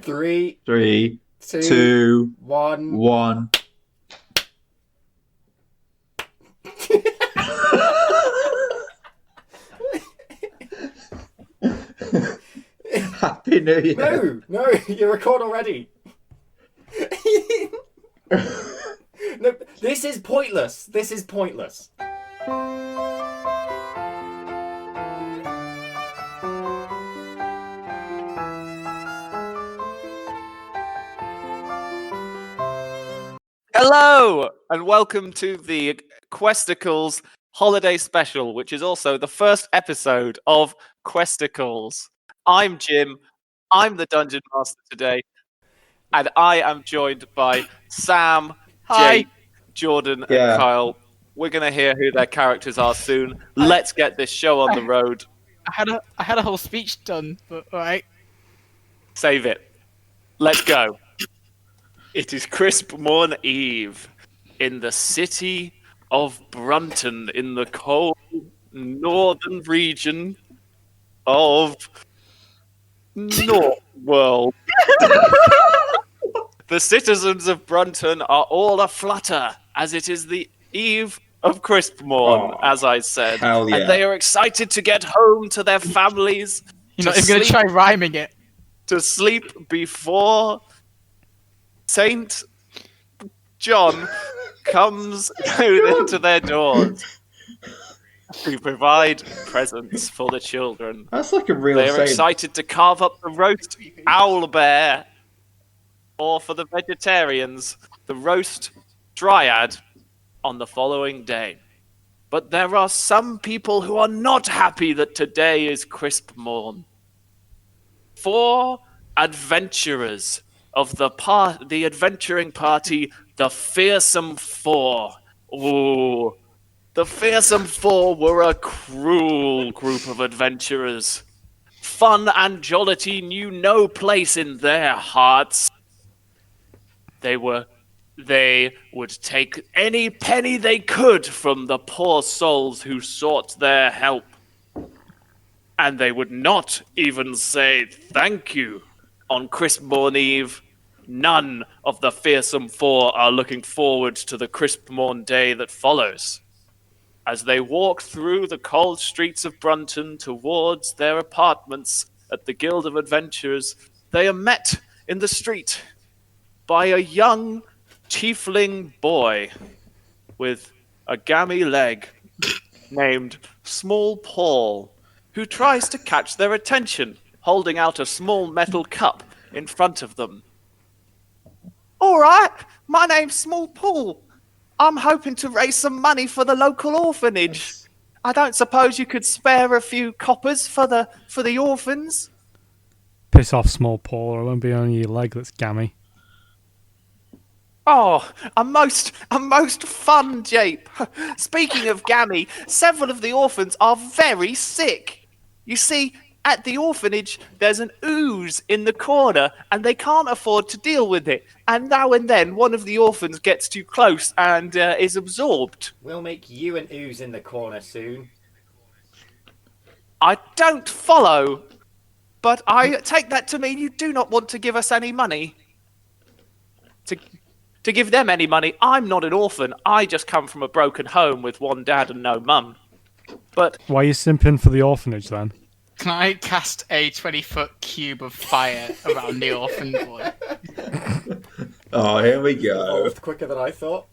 3, 3, 2, 2, 1. 1. Happy New Year. No, you record already. No, this is pointless. This is pointless. Hello, and welcome to the Questicles holiday special, which is also the first episode of Questicles. I'm Jim, I'm the Dungeon Master today, and I am joined by Sam, Jake, Jordan, and Kyle. We're going to hear who their characters are soon. Let's get this show on the road. I had a whole speech done, but alright. Save it. Let's go. It is Crispmorn Eve in the city of Brunton in the cold northern region of North World. The citizens of Brunton are all aflutter as it is the eve of Crispmorn, as I said. Hell yeah. And they are excited to get home to their families. You're not even going to try rhyming it. To sleep before Saint John comes into their doors to provide presents for the children. That's like a real They are saint. excited to carve up the roast owl bear, or for the vegetarians, the roast dryad on the following day. But there are some people who are not happy that today is Crispmorn. 4 adventurers of the adventuring party, the Fearsome Four. Ooh, the Fearsome Four were a cruel group of adventurers. Fun and jollity knew no place in their hearts. They would take any penny they could from the poor souls who sought their help. And they would not even say thank you. On Crispmorn Eve, none of the Fearsome Four are looking forward to the Crispmorn day that follows. As they walk through the cold streets of Brunton towards their apartments at the Guild of Adventurers, they are met in the street by a young tiefling boy with a gammy leg named Small Paul, who tries to catch their attention, holding out a small metal cup in front of them. All right, my name's Small Paul. I'm hoping to raise some money for the local orphanage. I don't suppose you could spare a few coppers for the orphans? Piss off, Small Paul, or it won't be only your leg that's gammy. Oh, a most fun jape. Speaking of gammy, several of the orphans are very sick. You see, at the orphanage, there's an ooze in the corner, and they can't afford to deal with it. And now and then, one of the orphans gets too close and is absorbed. We'll make you an ooze in the corner soon. I don't follow, but I take that to mean you do not want to give us any money. To give them any money, I'm not an orphan. I just come from a broken home with one dad and no mum. But why are you simping for the orphanage then? Can I cast a 20-foot cube of fire around the orphan boy? Oh, here we go. Evolved quicker than I thought.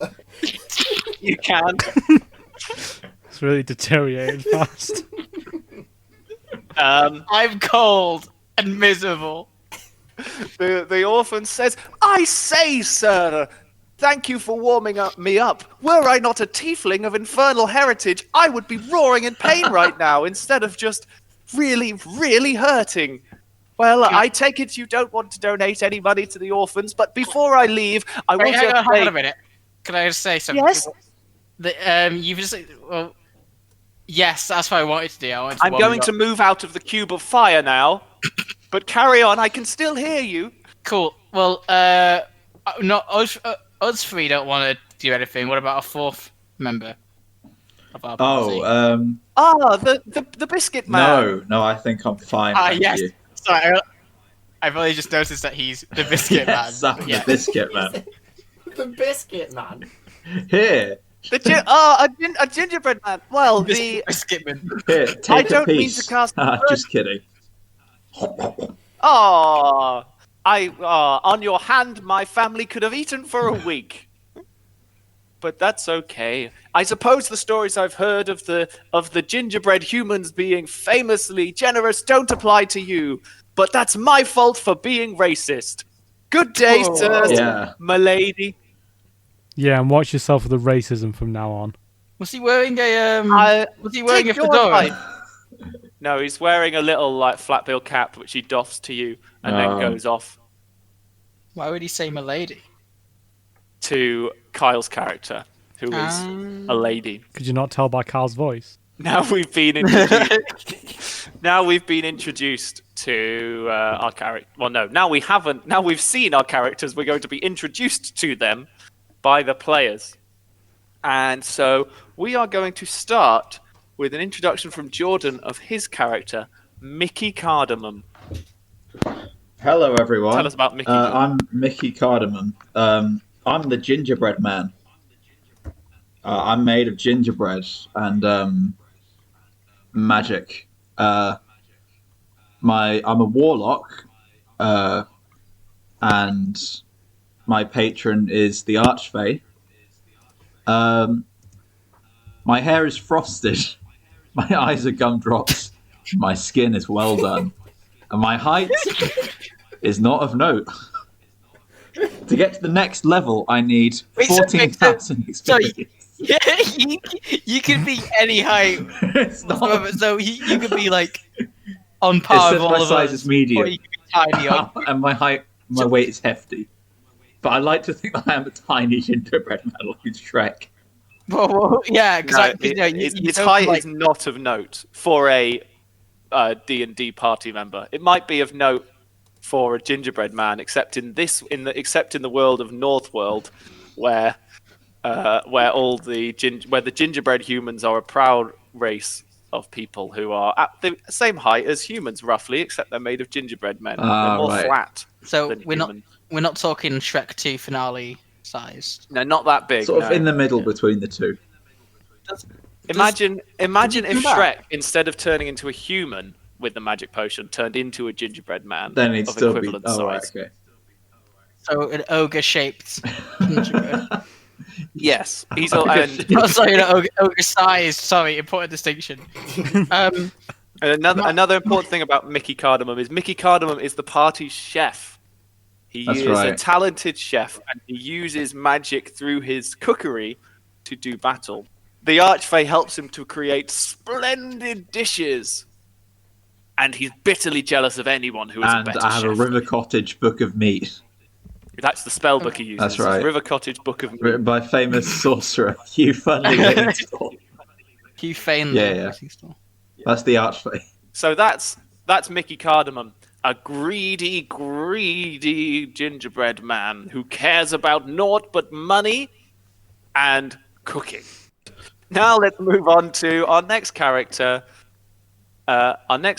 You can. It's really deteriorated fast. I'm cold and miserable. The orphan says, I say, sir, thank you for warming me up. Were I not a tiefling of infernal heritage, I would be roaring in pain right now instead of just really, really hurting. Well, I take it you don't want to donate any money to the orphans, but before I leave, I want to Hang on a minute. Can I just say something? Yes? You've just... Well, yes, that's what I wanted to do. I'm going to move out of the cube of fire now, but carry on, I can still hear you. Cool. Well, no, us three don't want to do anything. What about a 4th member of our party? The biscuit man. No, I think I'm fine. Thank yes. you. Sorry. I've only just noticed that he's the biscuit Yes, man. I'm Yeah. the biscuit man. The biscuit man. Here, A gingerbread man. Well, the Biscuit man. here, I take a don't mean piece. to cast Just kidding. on your hand, my family could have eaten for a week. But that's okay. I suppose the stories I've heard of the gingerbread humans being famously generous don't apply to you. But that's my fault for being racist. Good day, Whoa. sirs, Yeah. milady. Yeah, and watch yourself for the racism from now on. Was he wearing a Was he wearing a Take your fedora? advice. No, he's wearing a little flat bill cap which he doffs to you and then goes off Why would he say "milady"? to Kyle's character, who is a lady. Could you not tell by Carl's voice? Now we've been introduced. Now we've been introduced to our character. Well, no, now we haven't. Now we've seen our characters. We're going to be introduced to them by the players, and so we are going to start with an introduction from Jordan of his character, Mickey Cardamom. Hello, everyone. Tell us about Mickey. I'm Mickey Cardamom. I'm the gingerbread man. I'm made of gingerbread and magic. I'm a warlock, and my patron is the Archfey. My hair is frosted. My eyes are gumdrops. My skin is well done. And my height is not of note. To get to the next level, I need Wait, so- 14,000 experience. Yeah, you could be any height. It's not. So you could be like on It par says with my all of size us, is medium. or you could be tiny. And my weight is hefty. But I like to think that I am a tiny gingerbread man like Shrek. Well, yeah, because Its height is not of note for a D&D party member. It might be of note for a gingerbread man, except in the world of Northworld, where the gingerbread humans are a proud race of people who are at the same height as humans, roughly, except they're made of gingerbread men. They're more flat. So than we're human. not talking Shrek 2 finale size. No, not that big. Sort of no. in the middle between the two. Imagine if do that? Shrek, instead of turning into a human with the magic potion, turned into a gingerbread man Then it'd of still be. equivalent Oh, right, size. okay. So an ogre-shaped gingerbread. Yes, he's Okay. Oh, sorry, an ogre-sized. Sorry, important distinction. And another important thing about Mickey Cardamom is the party's chef. He That's is right. a talented chef, and he uses magic through his cookery to do battle. The Archfey helps him to create splendid dishes, and he's bitterly jealous of anyone who is a And better I have chef. a River Cottage book of meat That's the spell book he uses. That's right. River Cottage Book of written by famous sorcerer Hugh Funley Livingstone. Hugh Fainley. Yeah. That's the Archfey. So that's Mickey Cardamom, a greedy, greedy gingerbread man who cares about naught but money and cooking. Now let's move on to our next character. Jacqueline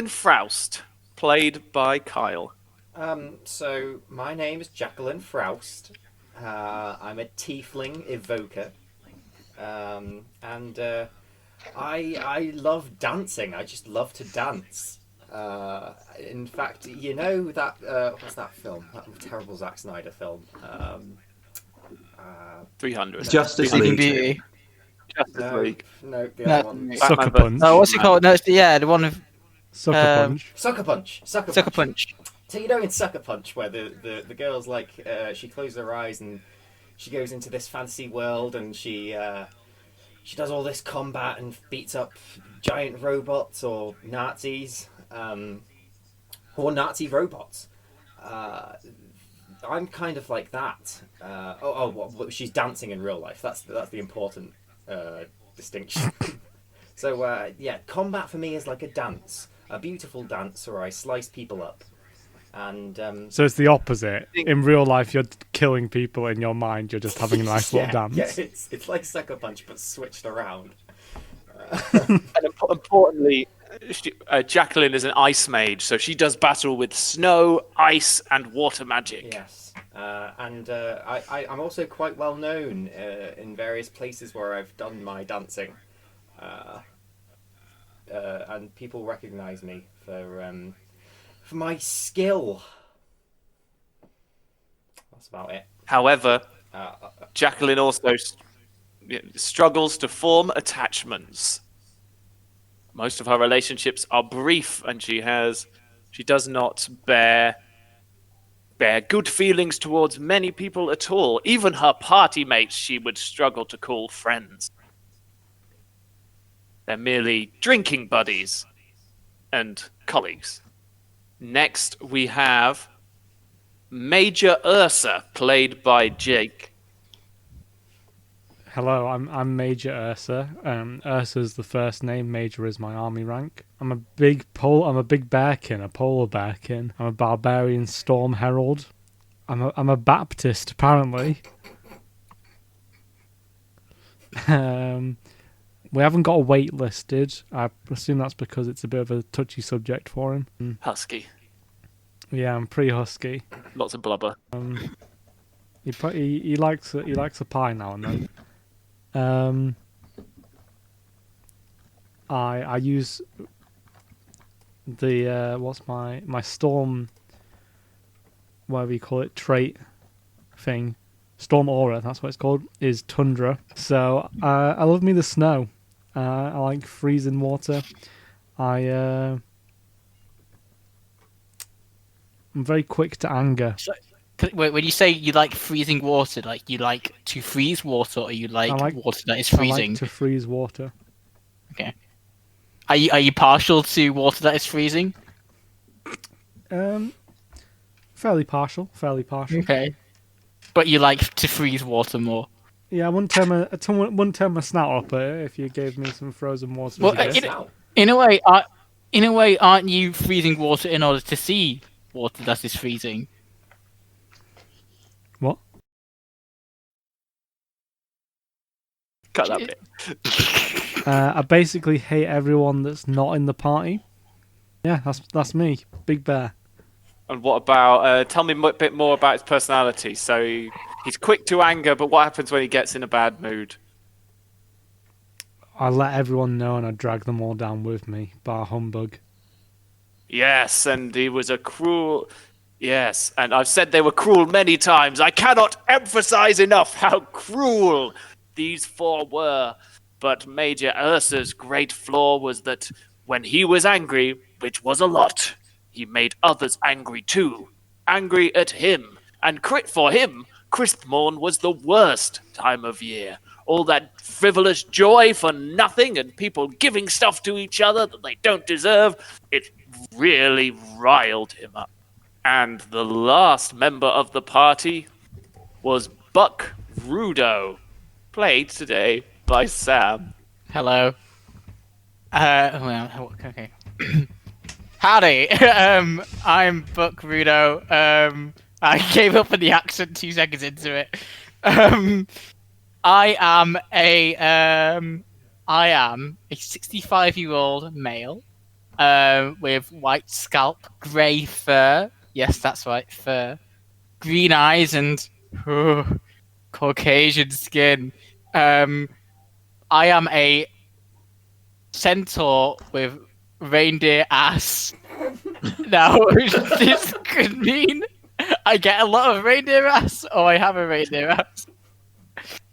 Froust, played by Kyle. So my name is Jacqueline Froust. I'm a tiefling evoker. And I love dancing. I just love to dance. In fact, you know that what's that film? That terrible Zack Snyder film. 300. Justice Sleeping League. Beauty. Justice No, League. no, the No. other one. Sucker Batman Punch. Oh, what's it called? No, it's the one of Sucker Punch. Sucker Punch. Sucker Punch. So you know in Sucker Punch where the girl's like she closes her eyes and she goes into this fantasy world and she does all this combat and beats up giant robots or Nazis or Nazi robots. I'm kind of like that. Well, she's dancing in real life. That's the important distinction. So yeah, combat for me is like a dance, a beautiful dance where I slice people up. And So it's the opposite. In real life, you're killing people. In your mind, you're just having a nice little dance. Yeah, it's like Sucker Punch but switched around. And importantly, Jacqueline is an ice mage, so she does battle with snow, ice, and water magic. Yes, and I'm also quite well known in various places where I've done my dancing, and people recognise me for my skill. That's about it. However, Jacqueline also struggles to form attachments. Most of her relationships are brief, and she does not bear good feelings towards many people at all. Even her party mates she would struggle to call friends. They're merely drinking buddies and colleagues. Next, we have Major Ursa, played by Jake. Hello, I'm Major Ursa. Ursa's the first name. Major is my army rank. I'm a big bearkin, a polar bearkin. I'm a barbarian storm herald. I'm a Baptist apparently. We haven't got a weight listed. I assume that's because it's a bit of a touchy subject for him. Husky. Yeah, I'm pretty husky. Lots of blubber. He likes a pie now and then. I use the what's my storm, whatever you call it, trait thing, storm aura. That's what it's called. Is tundra. So I love me the snow. I like freezing water. I'm very quick to anger. So, wait, when you say you like freezing water, like you like to freeze water, or you like water that is freezing? I like to freeze water. Okay. Are you partial to water that is freezing? Fairly partial. Okay. But you like to freeze water more. Yeah, I wouldn't turn my snout up if you gave me some frozen water. Well, in a way, aren't you freezing water in order to see water that is freezing? What? Cut that bit. I basically hate everyone that's not in the party. Yeah, that's me, Big Bear. And what about? Tell me a bit more about his personality. So he's quick to anger, but what happens when he gets in a bad mood? I let everyone know and I drag them all down with me, bar humbug. Yes, and he was a cruel. Yes, and I've said they were cruel many times. I cannot emphasize enough how cruel these four were. But Major Ursa's great flaw was that when he was angry, which was a lot, he made others angry too. Angry at him. And for him, Crispmorn was the worst time of year. All that frivolous joy for nothing and people giving stuff to each other that they don't deserve, it really riled him up. And the last member of the party was Buck Rudo, played today by Sam. Hello. Okay. Howdy. I'm Buck Rudo. I gave up on the accent 2 seconds into it. I am a 65-year-old male with white scalp, grey fur. Yes, that's right, fur. Green eyes and Caucasian skin. I am a centaur with reindeer ass. Now, this could mean I get a lot of reindeer ass, or I have a reindeer ass.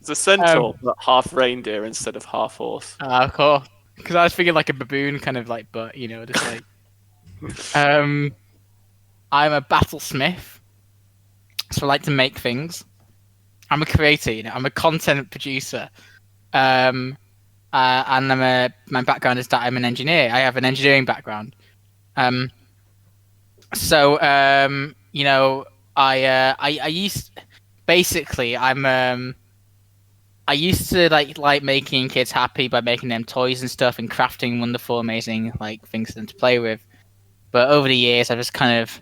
It's a centaur, but half reindeer instead of half horse. Cool. Because I was thinking like a baboon kind of like, but you know, just like. I'm a battlesmith, so I like to make things. I'm a creator, you know. I'm a content producer, and my background is that I'm an engineer. I have an engineering background. So you know, I used to like making kids happy by making them toys and stuff and crafting wonderful, amazing like things for them to play with. But over the years, I've just kind of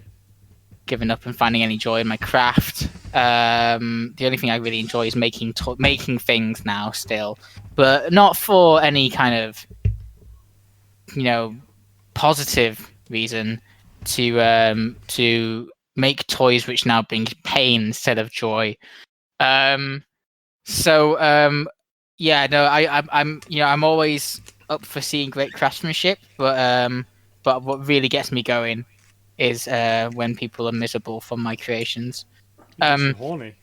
given up and finding any joy in my craft. The only thing I really enjoy is making things now still, but not for any kind of, you know, positive reason to make toys which now bring pain instead of joy. Yeah, no, I'm always up for seeing great craftsmanship, but what really gets me going is when people are miserable from my creations. Horny.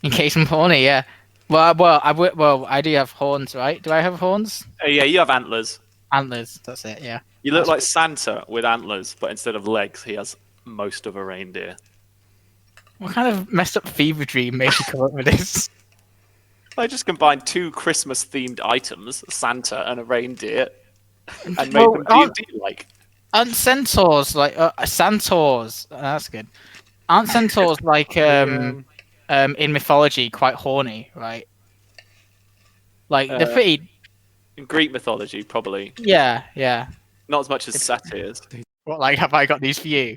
In case I'm horny, yeah. Well, I do have horns, right? Do I have horns? Yeah, you have antlers. Antlers. That's it. Yeah. You look like Santa with antlers, but instead of legs, he has most of a reindeer. What kind of messed up fever dream made you come up with this? I just combined 2 Christmas-themed items, Santa and a reindeer, and made them D&D-like. Aren't centaurs like centaurs? That's good. Aren't centaurs like in mythology quite horny, right? Like they're pretty. In Greek mythology, probably. Yeah, yeah. Not as much as satyrs. What, like, have I got these for you?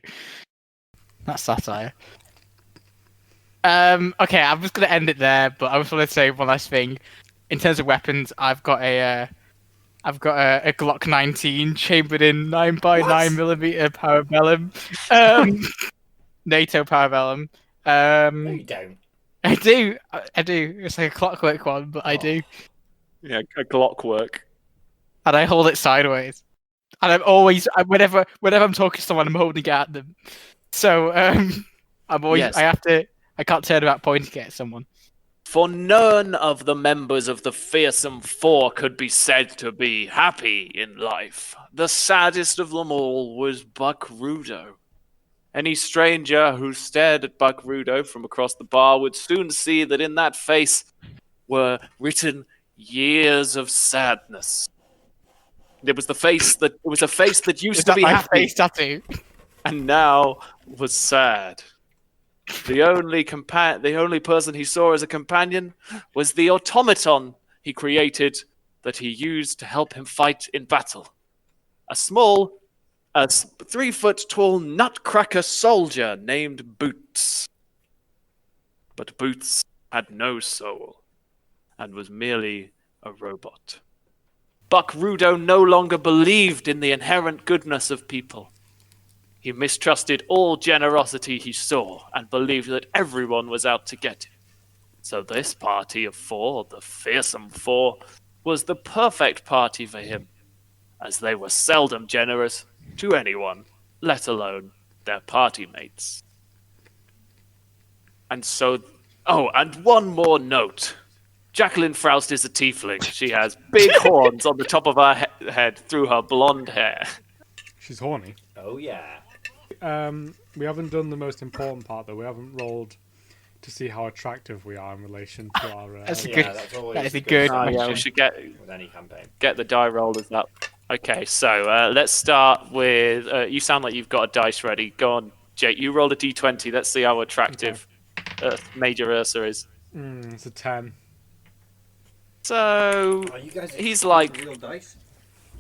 That's satire. Okay, I'm just gonna end it there, but I just want to say one last thing. In terms of weapons, I've got a Glock 19 chambered in 9x9mm parabellum, NATO parabellum. No, you don't. I do. It's like a clockwork one, but I do. Yeah, a Glock work. And I hold it sideways. And I'm always, whenever I'm talking to someone, I'm holding it at them. So I'm always, Yes. I can't turn about pointing it at someone. For none of the members of the fearsome four could be said to be happy in life. The saddest of them all was Buck Rudo. Any stranger who stared at Buck Rudo from across the bar would soon see that in that face were written years of sadness. It was a face that used to be my happy face tattoo? and now was sad. The only person he saw as a companion was the automaton he created that he used to help him fight in battle. A 3-foot-tall nutcracker soldier named Boots. But Boots had no soul and was merely a robot. Buck Rudo no longer believed in the inherent goodness of people. He mistrusted all generosity he saw and believed that everyone was out to get him. So this party of 4, the fearsome 4, was the perfect party for him, as they were seldom generous to anyone, let alone their party mates. And so... Oh, and one more note. Jacqueline Froust is a tiefling. She has big horns on the top of her head through her blonde hair. She's horny. Oh, yeah. We haven't done the most important part, though. We haven't rolled to see how attractive we are in relation to our... That's a Yeah, good. that's always That is a a good. good Oh, yeah, we question. should get with any campaign. the die rollers up. Okay, so let's start with... you sound like you've got a dice ready. Go on, Jake. You rolled a d20. Let's see how attractive Major Ursa is. It's a 10. So... Oh, you guys He's like... real dice?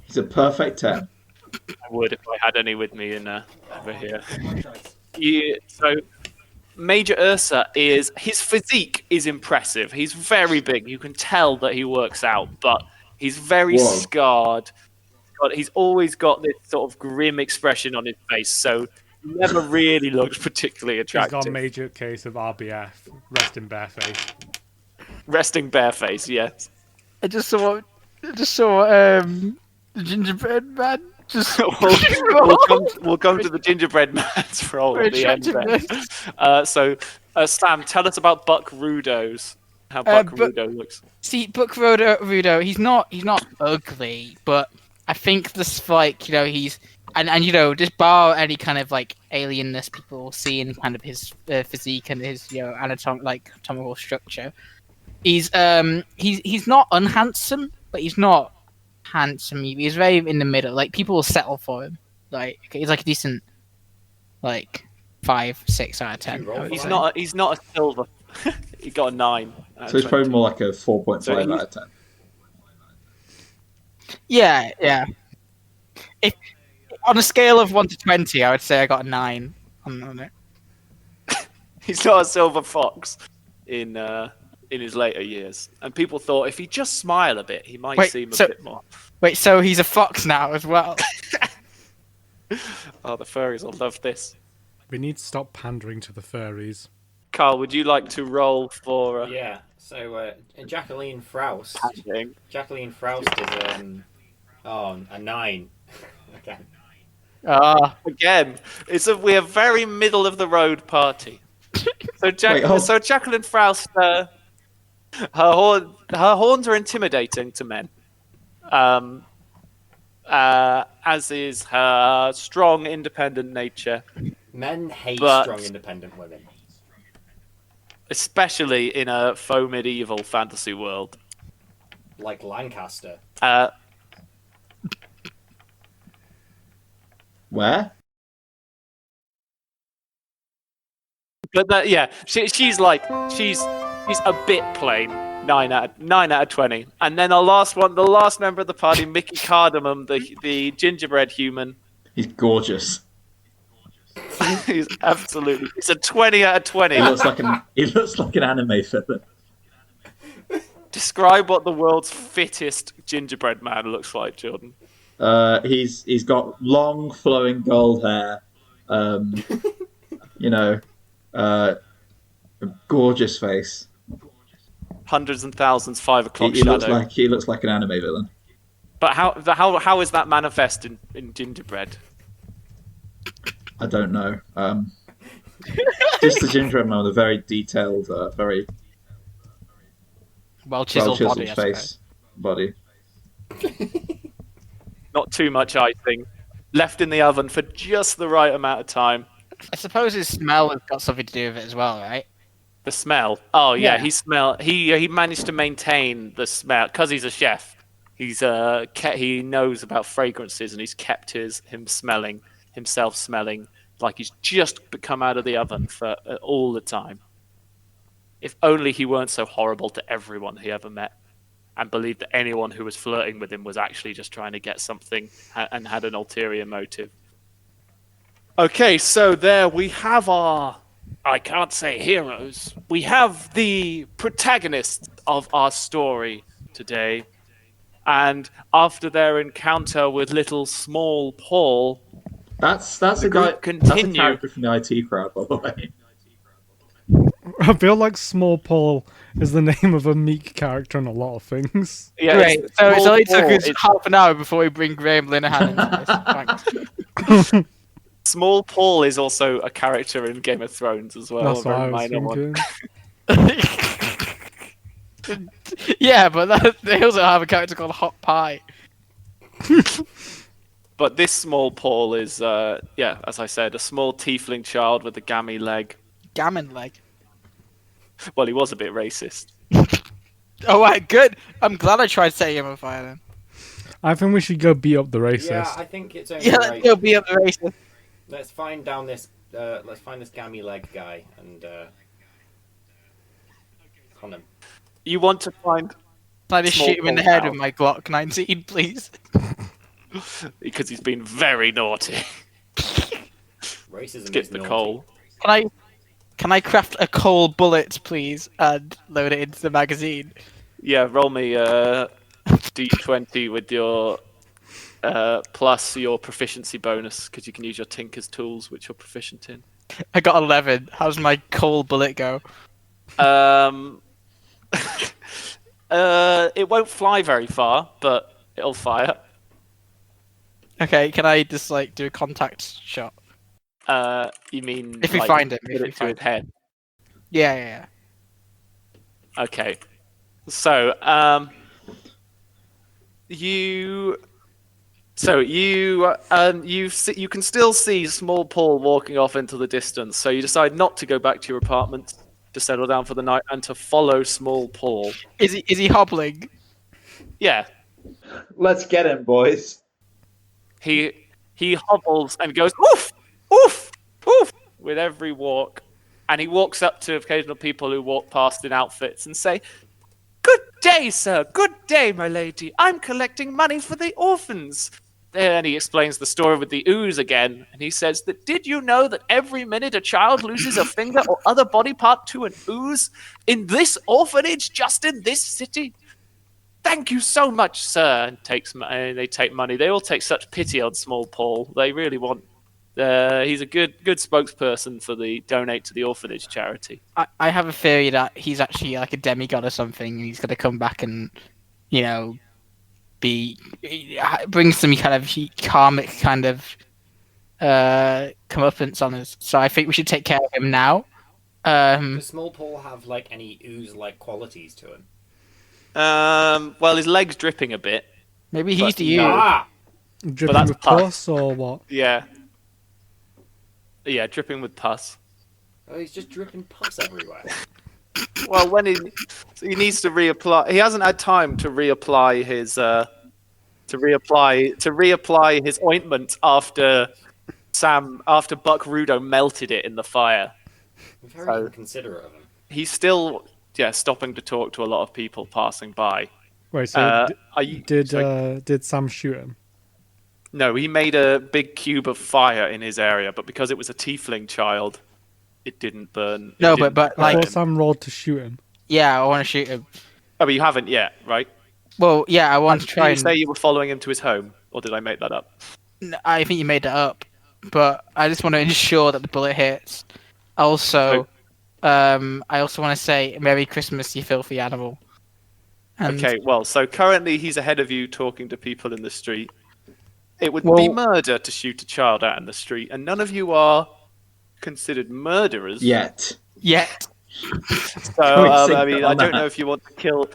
It's a perfect 10. I would if I had any with me in over here. So Major Ursa his physique is impressive. He's very big. You can tell that he works out, but he's very Whoa. scarred. But he's always got this sort of grim expression on his face, so he never really looks particularly He's got a attractive. major case of RBF, resting bareface. Resting bareface, yes. I just saw the gingerbread man. Just We'll come to the gingerbread man's role at the end. Then. So Sam, tell us about Buck Rudo's. How Buck Rudo looks. See, Buck Rudo, he's not ugly, but I think this, like, he's and just bar any kind of like alienness people see in kind of his physique and his anatomical structure. He's not unhandsome, but he's not handsome. He's very in the middle. Like, people will settle for him. Like, he's like a decent, like, 5, 6 out of 10. He's not a silver. He got a 9. So it's probably more like a 4.5 So out of 10. Yeah. If on a scale of 1 to 20, I would say I got a 9 on it. He's not a silver fox in his later years, and people thought if he just smile a bit, he might seem a bit more. Wait, so he's a fox now as well? Oh, the furries will love this. We need to stop pandering to the furries. Carl, would you like to roll for Yeah. So Jacqueline Froust. padding? Jacqueline Froust is a 9. Okay. Again, we're a very middle of the road party. So, Jacqueline Froust, her horns are intimidating to men, as is her strong, independent nature, Men hate But- strong, independent women. especially in a faux medieval fantasy world. Like Lancaster. Where? But she's a bit plain. 9 out of 20. And then the last member of the party, Mickey Cardamom, the gingerbread human. He's gorgeous. He's absolutely. It's a 20 out of 20. He looks like an anime villain. Describe what the world's fittest gingerbread man looks like, Jordan. He's got long flowing gold hair. A gorgeous face. Hundreds and thousands, 5 o'clock He shadow. looks like an anime villain. But how is that manifest in gingerbread? I don't know. Just the gingerbread man with a very detailed, very Well chiseled well-chiseled body, I suppose. face, body. Not too much icing. Left in the oven for just the right amount of time. I suppose his smell has got something to do with it as well, right? The smell. Oh yeah, Yeah. he managed to maintain the smell because he's a chef. He's he knows about fragrances and he's kept himself smelling like he's just come out of the oven for all the time. If only he weren't so horrible to everyone he ever met and believed that anyone who was flirting with him was actually just trying to get something and had an ulterior motive. Okay, so there we have our, I can't say heroes, we have the protagonists of our story today. And after their encounter with little small Paul, That's The a guy. group That's a continue. character from the IT crowd, by the way. I feel like Small Paul is the name of a meek character in a lot of things. yeah, Great. So it's Small only took Paul us is- half an hour before we bring Graham Linehan into this. Thanks. Small Paul is also a character in Game of Thrones as well. That's a what very I was minor one. thinking. Yeah, but they also have a character called Hot Pie. But this Small Paul is, as I said, a small tiefling child with a gammy leg. Gammon leg. Well, he was a bit racist. Oh, right, good. I'm glad I tried setting him on fire then. I think we should go beat up the racist. Yeah, I think it's only Yeah, right. let's go be up the racist. Let's find this gammy leg guy and con him. You want to find, Can I just Small shoot him in the Paul head now. with my Glock 19, please? because he's been very naughty. Racism Skip is the naughty. coal. Can I craft a coal bullet, please, and load it into the magazine? Yeah, roll me d20 with your plus your proficiency bonus because you can use your Tinker's tools, which you're proficient in. I got 11. How's my coal bullet go? It won't fly very far, but it'll fire. Okay, can I just like do a contact shot? You mean If we like, find him, put if we it to find his head? Yeah. Okay. So, you can still see Small Paul walking off into the distance. So you decide not to go back to your apartment to settle down for the night and to follow Small Paul. Is he hobbling? Yeah, Let's get him, boys. he hobbles and goes oof, oof, oof with every walk, and he walks up to occasional people who walk past in outfits and say, "Good day, sir. Good day, my lady. I'm collecting money for the orphans." And he explains the story with the ooze again, and he says that, "Did you know that every minute a child loses a finger or other body part to an ooze in this orphanage, just in this city? "Thank you so much, sir," and they take money. They all take such pity on Small Paul. They really want. He's a good spokesperson for the Donate to the Orphanage charity. I have a theory that he's actually like a demigod or something. And he's going to come back and, you know, bring some kind of karmic kind of comeuppance on us. So I think we should take care of him now. Does Small Paul have like any ooze-like qualities to him? Well, his leg's dripping a bit. Maybe he's the you. Dripping that's with pus. pus or what? Yeah. Yeah, dripping with pus. Oh, he's just dripping pus everywhere. Well, when he needs to reapply, he hasn't had time to reapply his his ointment after Buck Rudo melted it in the fire. Very inconsiderate of him. He's still stopping to talk to a lot of people passing by. Wait, so Sorry. did Sam shoot him? No, he made a big cube of fire in his area, but because it was a tiefling child, it didn't burn. But I like, thought Sam rolled to shoot him. yeah, I want to shoot him. Oh, but you haven't yet, right? Well, yeah, I want to try Did you say you were following him to his home, or did I make that up? I think you made that up, but I just want to ensure that the bullet hits. Also, I also want to say Merry Christmas, you filthy animal. And Okay, well, so currently he's ahead of you talking to people in the street. It would be Well- murder to shoot a child out in the street, and none of you are considered murderers. Yet. Yet, So, I mean, I on don't that. know if you want to kill.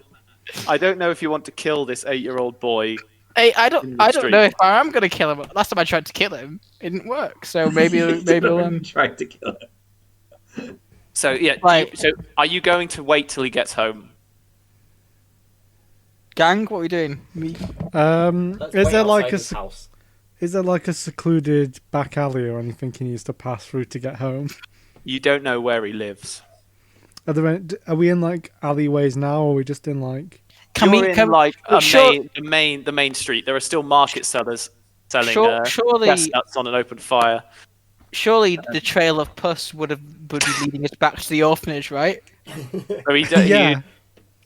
I don't know if you want to kill this 8-year-old boy. hey, I In don't the know street. if I am gonna kill him. Last time I tried to kill him, it didn't work. So maybe we'll tried to kill him. So yeah, Right. so are you going to wait till he gets home? gang. What are we doing? Let's Is wait there like outside a his house. is there like a secluded back alley or anything he needs to pass through to get home? You don't know where he lives. Are we in like alleyways now, or are we just in like? You're in like sure- the main street. There are still market sellers selling surely, chestnuts on an open fire. surely the trail of pus would be leading us back to the orphanage, right? So Yeah.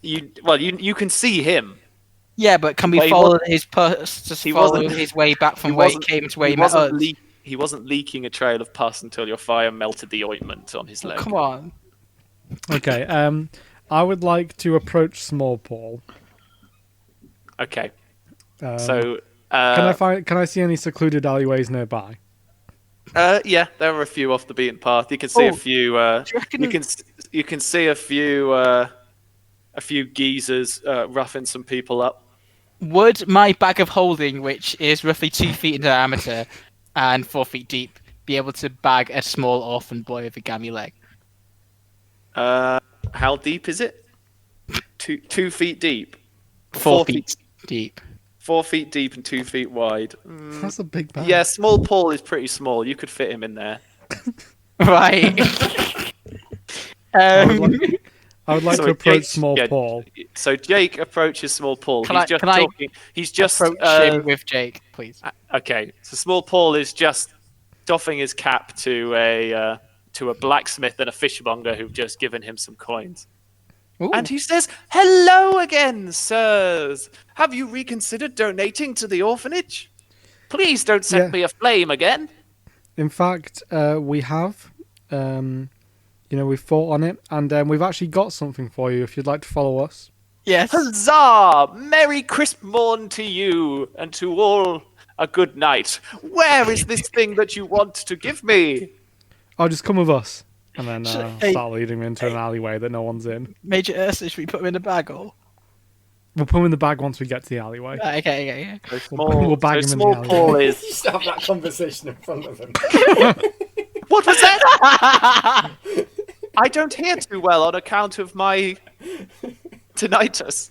you can see him. Yeah, but can we Well, he follow wasn't- his pus to he follow wasn't- his way back from he where he wasn't- came to where He he met us? he wasn't leaking a trail of pus until your fire melted the ointment on his leg. Come on. Okay. I would like to approach Small Paul. Okay, Um, so Can I see any secluded alleyways nearby? yeah, there are a few off the beaten path. You can see a Oh, few. Do you reckon? You can see a few geezers roughing some people up. Would my bag of holding, which is roughly 2 feet in diameter and 4 feet deep, be able to bag a small orphan boy with a gammy leg? How deep is it? 2 feet deep. 4 feet deep. 4 feet deep and 2 feet wide. That's a big bag. Yeah, Small Paul is pretty small. You could fit him in there. Right. I would like So to approach Jake's- Small yeah, Paul. So Jake approaches Small Paul. Can He's I- just can I talking. He's just Approach him with Jake, please. okay. So Small Paul is just doffing his cap to a blacksmith and a fishmonger who've just given him some coins. Ooh. And he says, "Hello again, sirs. Have you reconsidered donating to the orphanage? Please don't set Yeah. me aflame again." In fact, we have. We fought on it, and we've actually got something for you if you'd like to follow us. Yes. Huzzah! Merry Crispmorn to you, and to all a good night. Where is this thing that you want to give me? Oh, just come with us. And then Hey. start leading me into an alleyway that no one's in. Major Ursa, should we put him in a bag or? We'll put him in the bag once we get to the alleyway. Okay. So We'll bag him in the Small alley. Paul is. You should have that conversation in front of him. What was that? I don't hear too well on account of my tinnitus.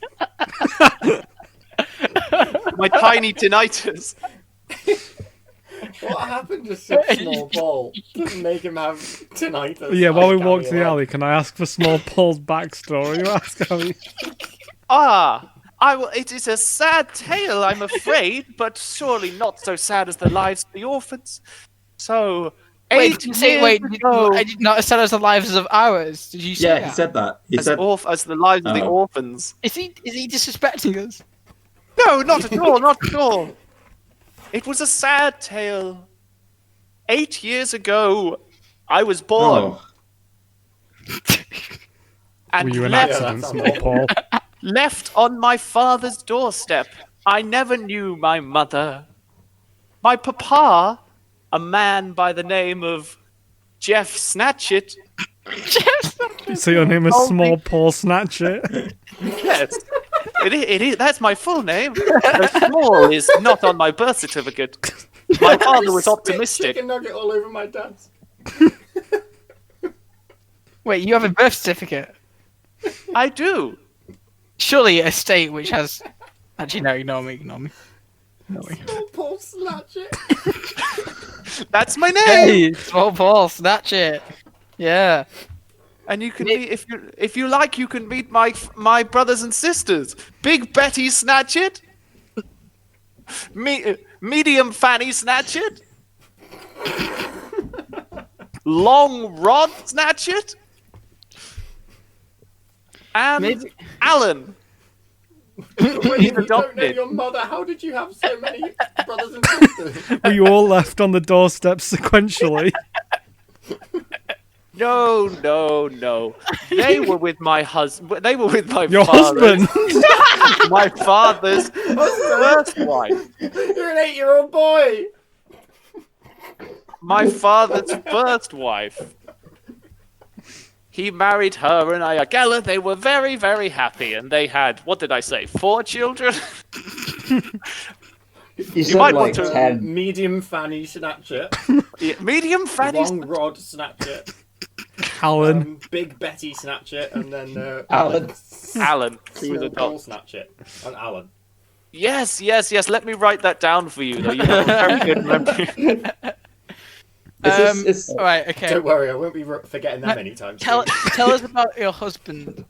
My tiny tinnitus. What happened to such Small Paul? Doesn't make him have tinnitus. Yeah, while we like walk to the Gammy alley, can I ask for Small Paul's backstory? Ask Ellie. It is a sad tale, I'm afraid, but surely not so sad as the lives of the orphans. So, 8 did you say, years did ago, I did not sell us the lives of ours? Did you say Yeah, that? he said that. He as, said, as the lives of the Oh. orphans. Is he disrespecting us? No, not at all, not at all. It was a sad tale. 8 years ago, I was born. "Oh, And Were you an left, accident, that small sounds Paul? left on my father's doorstep. I never knew my mother. My papa, a man by the name of Jeff Snatchit. So your name is Oh, Small Paul Snatchit? Yes, it is. That's my full name. The small is not on my birth certificate. My father was optimistic. Chicken nugget all over my desk. Wait, you have a birth certificate? I do. Surely a state which has. Actually, no, ignore me. Oh, Paul Snatch it. That's my name. Hey, small Paul, snatch it. Yeah. And you can meet if you like. You can meet my brothers and sisters. Big Betty Snatchit. Medium Fanny Snatchit. Long Rod Snatchit. And Maybe- Alan. When He's you don't know adopted. your mother, how did you have so many brothers and sisters? Were you all left on the doorstep sequentially? No. They were with my husband. They were with my Your father's- husband! My father's first wife. You're an 8-year-old boy. My father's first wife. He married her and Ayagella. They were very, very happy, and they had, what did I say, 4 children? you said might like want to- 10. Medium Fanny Snatch it. Yeah, medium Fanny. Long Rod Snatch it. Alan. Big Betty Snatch it. And then Alan. Alan, who was Small Paul adopted. Snatch it. And Alan. Yes. Let me write that down for you. Though you have a very good memory. Right, okay. Don't worry, I won't be forgetting them anytime soon. Tell us about your husband.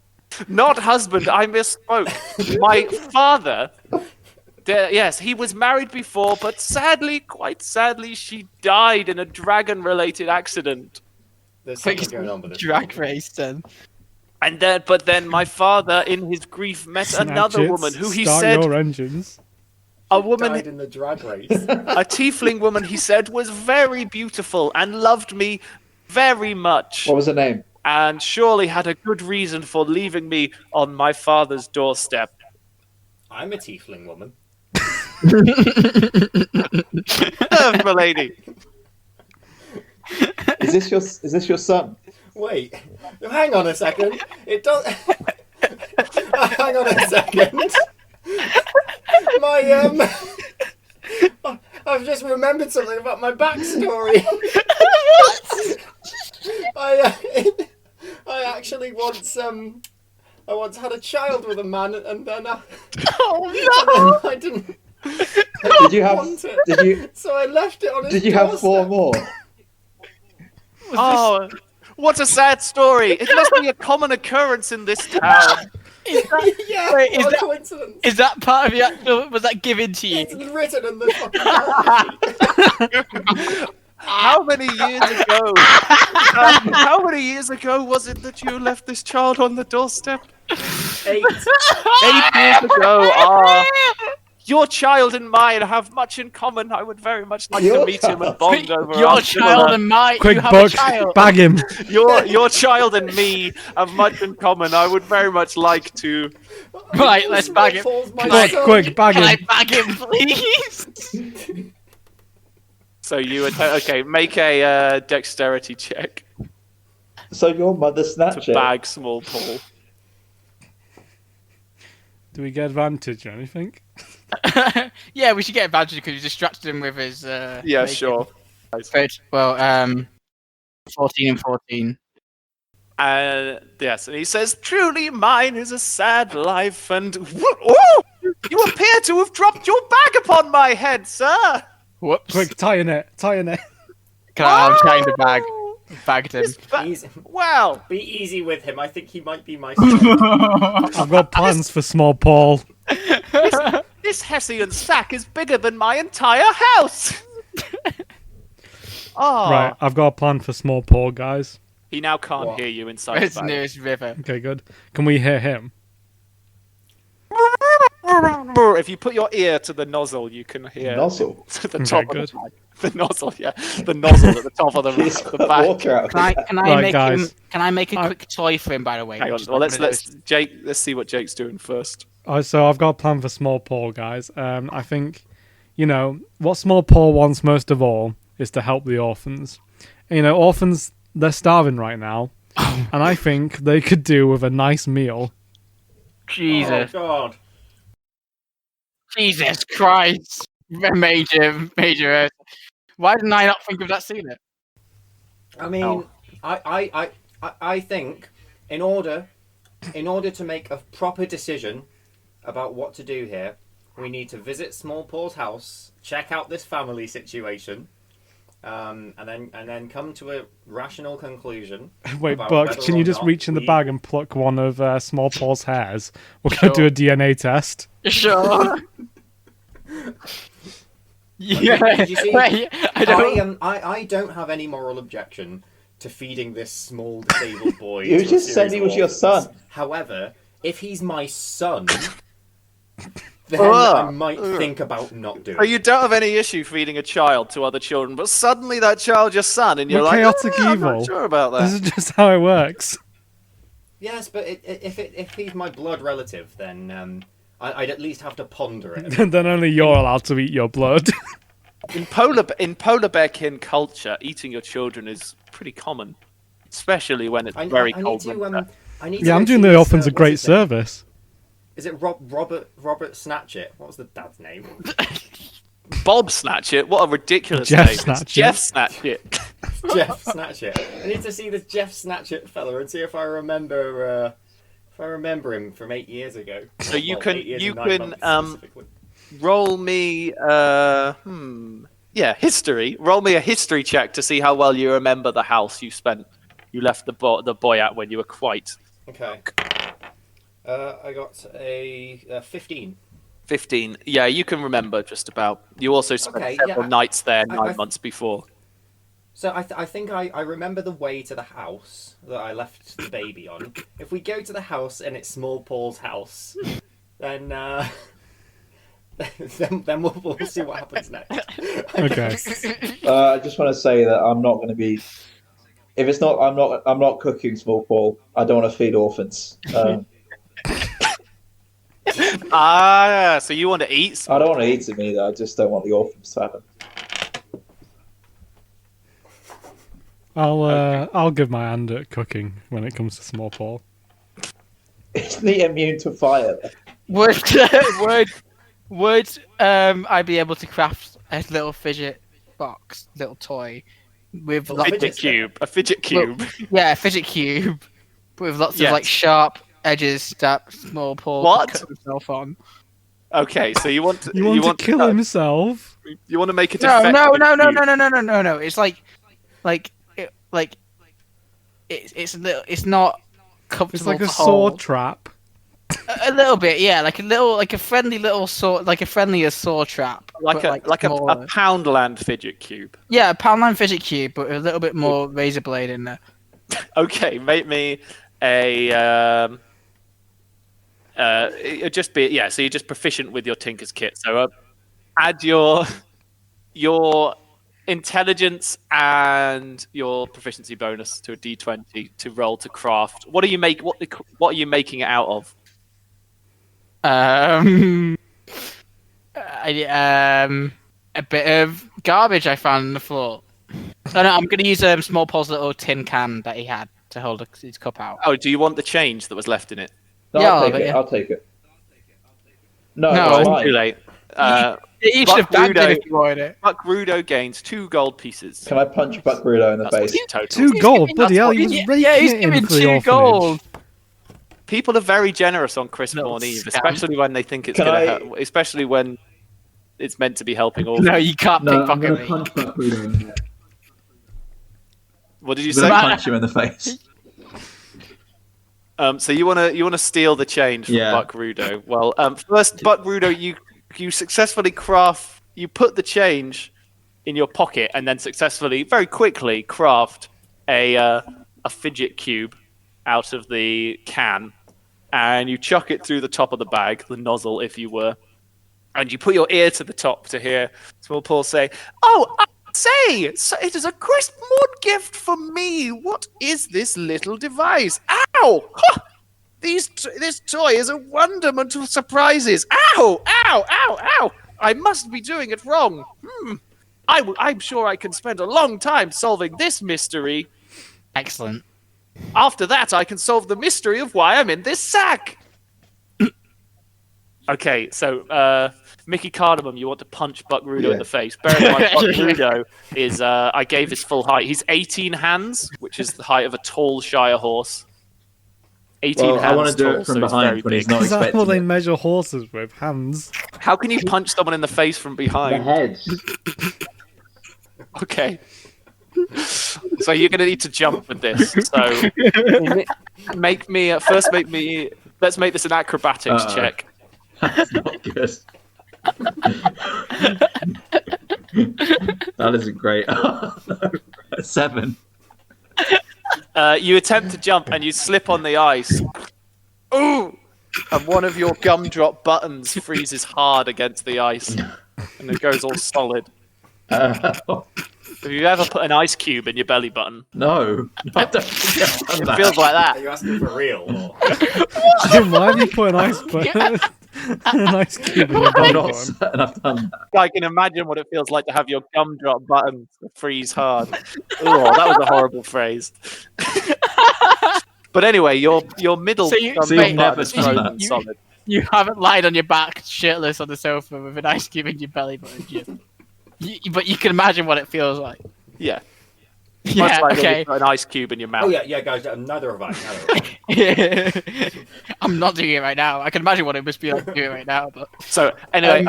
Not husband. I misspoke. My father. Yes, he was married before, but sadly, quite sadly, she died in a dragon-related accident. There's something going on with this. Drag race then. And then my father, in his grief, met another Snatchits, woman who he start said, your engines. a woman, Died in the drag race. a tiefling woman, he said, was very beautiful and loved me very much, What was her name? and surely had a good reason for leaving me on my father's doorstep. I'm a tiefling woman. Milady. Is this your son? Wait, hang on a second. It does. Hang on a second. I've just remembered something about my backstory. I actually once had a child with a man, and then Oh I didn't Did you have? want it. Did you? So I left it on his Did you have 4 doorstep. more? Oh, what a sad story. It must be a common occurrence in this town. Yeah, Wait, is what a that- coincidence. Is that part of the actual? Was that given to It's you? written in the fucking sheet. How many years ago? How many years ago was it that you left this child on the doorstep? 8. 8 years ago. Your child and mine have much in common. I would very much like to Your meet him and child. bond over Your our child similar- and mine. Quick you have book, a child. bag him. your child and me have much in common. I would very much like to. Right, let's bag him. Paul's my Quick, son. quick, bag Can I him. bag him, please? So you okay? Make a dexterity check So your mother snatched to it. bag small Paul. Do we get advantage or anything? Yeah, we should get advantage because you distracted him with his. Yeah, naked. sure. Good. Well, 14 and 14. Yes, and he says, "Truly, mine is a sad life, and oh, you appear to have dropped your bag upon my head, sir." Whoops. Quick, tie in it. I'm trying to bag. Bagged him. This ba- Easy. Wow. Be easy with him. I think he might be my son. I've got plans for small Paul. This Hessian sack is bigger than my entire house. Oh, Right, I've got a plan for small paw, guys. he now can't What? hear you inside Where's the the bag. nearest river? Okay, good. Can we hear him? If you put your ear to the nozzle, you can hear Nozzle. to the Okay, top good. of the bag. The nozzle, yeah, the nozzle at the top of the, Please the put bag. water out of Can I it. can I Right, make him? guys. Can I make a quick toy for him? By the way, Hang on. Just Well, like one of those- let's see what Jake's doing first. So I've got a plan for small paw, guys. I think, what small paw wants most of all is to help the orphans. Orphans, they're starving right now, and I think they could do with a nice meal. Jesus, Oh God. Jesus Christ! Major. Why didn't I not think of that sooner? I mean, Oh. I think in order to make a proper decision about what to do here, we need to visit Small Paul's house, check out this family situation, and then come to a rational conclusion. Wait, about Buck, whether can or you just not reach in the we- bag and pluck one of small paw's hairs? We're Sure. going to do a DNA test. Sure. Yeah. Did you see- Wait, I don't have any moral objection to feeding this small disabled boy. You to a just said series he of was your orphans. son. However, if he's my son, then Ugh. I might think about not doing So it. you don't have any issue feeding a child to other children, but suddenly that child's your son, and you're We're like, chaotic I'm not evil. sure about This that. is just how it works. Yes, but if he's my blood relative, then I'd at least have to ponder it. Then only you're allowed to eat your blood. In polar bear kin culture, eating your children is pretty common, especially when it's very I need cold. to, winter. I need to Yeah, go I'm doing see the this, orphans a what's great his name? service. Is it Robert Snatchit? What was the dad's name? Bob Snatchit, what a ridiculous Jeff name! It's Snatchit. Jeff Snatchit. Jeff Snatchit. I need to see this Jeff Snatchit fella and see if I remember him from 8 years ago. So you Well, can 8 years you and 9 can months specifically. roll me history. Roll me a history check to see how well you remember the house you left the boy at when you were quite Okay. I got a 15. 15. Yeah, you can remember just about. You also spent Okay, several yeah. nights there I- 9 months before. So I think I remember the way to the house that I left the baby on. If we go to the house and it's Small Paul's house, then then we'll see what happens next. Okay. I just want to say that I'm not going to be. If it's not, I'm not cooking small Paul. I don't want to feed orphans. So you want to eat? I don't want to eat them either. I just don't want the orphans to have them. I'll give my hand at cooking when it comes to small paw. Isn't he immune to fire? Would I be able to craft a little fidget box, little toy, with Well, lots fidget Fidget cube. A fidget cube. yeah, a fidget cube with lots Yes. of like sharp edges that small Paul What? could cut himself on. Okay, so you want to You want to kill himself? You want to make it No, effective no, no, no, cube. no, no, no, no, no, no. It's it's a little. It's not comfortable. It's like a to sword hold. trap. A little bit, yeah, like a friendly little sword, like a friendlier saw trap, Like but, a smaller. Poundland fidget cube. Yeah, a Poundland fidget cube, but with a little bit more razor blade in there. Okay, make me a it'd just be so you're just proficient with your Tinker's kit. So add your intelligence and your proficiency bonus to a D20 to roll to craft. What are you what are you making it out of? A bit of garbage I found on the floor. No, I'm gonna use Small Paul's little tin can that he had to hold his cup out. Oh, do you want the change that was left in it? No, Yeah, I'll take but it. yeah. I'll take it. No, No, it's it's mine. too late. You should have bagged Buck it if you wanted it. Buck Rudo gains 2 gold pieces. Can I punch Buck Rudo in the That's what face? he totals. 2 gold, That's bloody hell! what He was he- raking yeah, he's it in giving for the 2 orphanage. gold. People are very generous on Little Crispmorn Eve, scam. especially when they think it's Can going to I- help, especially when it's meant to be helping orphans. No, you can't pickpocket me. Buck Rudo in the head. What did you I'm going say? to punch him in the face. So you wanna steal the change from Yeah. Buck Rudo. Well, first Buck Rudo, you successfully craft. You put the change in your pocket and then successfully, very quickly, craft a fidget cube out of the can, and you chuck it through the top of the bag, the nozzle, if you were, and you put your ear to the top to hear Small Paul say, "Oh, I say, so it is a Crispmorn gift for me. What is this little device? Ow! Huh! This toy is a wonderment of surprises. Ow! Ow! Ow! Ow! I must be doing it wrong. I'm sure I can spend a long time solving this mystery. Excellent. After that, I can solve the mystery of why I'm in this sack." Okay, so Mickey Cardamom, you want to punch Buck Rudo in the face. Bear in mind, Buck Rudo is, I gave his full height. He's 18 hands, which is the height of a tall Shire horse. 18 hands I want to do tall, it from so he's behind very when he's big. not Is that expecting what they it. measure horses with? Hands? How can you punch someone in the face from The behind? head. Okay. So you're going to need to jump with this. So let's make this an acrobatics Uh-oh. check. That's not good. That isn't great. Oh, no. 7. You attempt to jump and you slip on the ice. Ooh! And one of your gumdrop buttons freezes hard against the ice, and it goes all solid. Have you ever put an ice cube in your belly button? No, I don't think I've done It that. feels like Are that. you asking for real? Or... Why have you put an ice cube in your I'm belly not button? certain I've done that. I can imagine what it feels like to have your gumdrop buttons freeze hard. Oh, that was a horrible phrase. But anyway, your middle So you- gum so you've button never is done frozen that. solid. You haven't lied on your back, shirtless on the sofa with an ice cube in your belly button. But you can imagine what it feels like. Yeah. Much Yeah, like when okay. you put an ice cube in your mouth. Oh yeah, guys. Neither have I. I'm not doing it right now. I can imagine what it must be like to do it right now, but So anyway,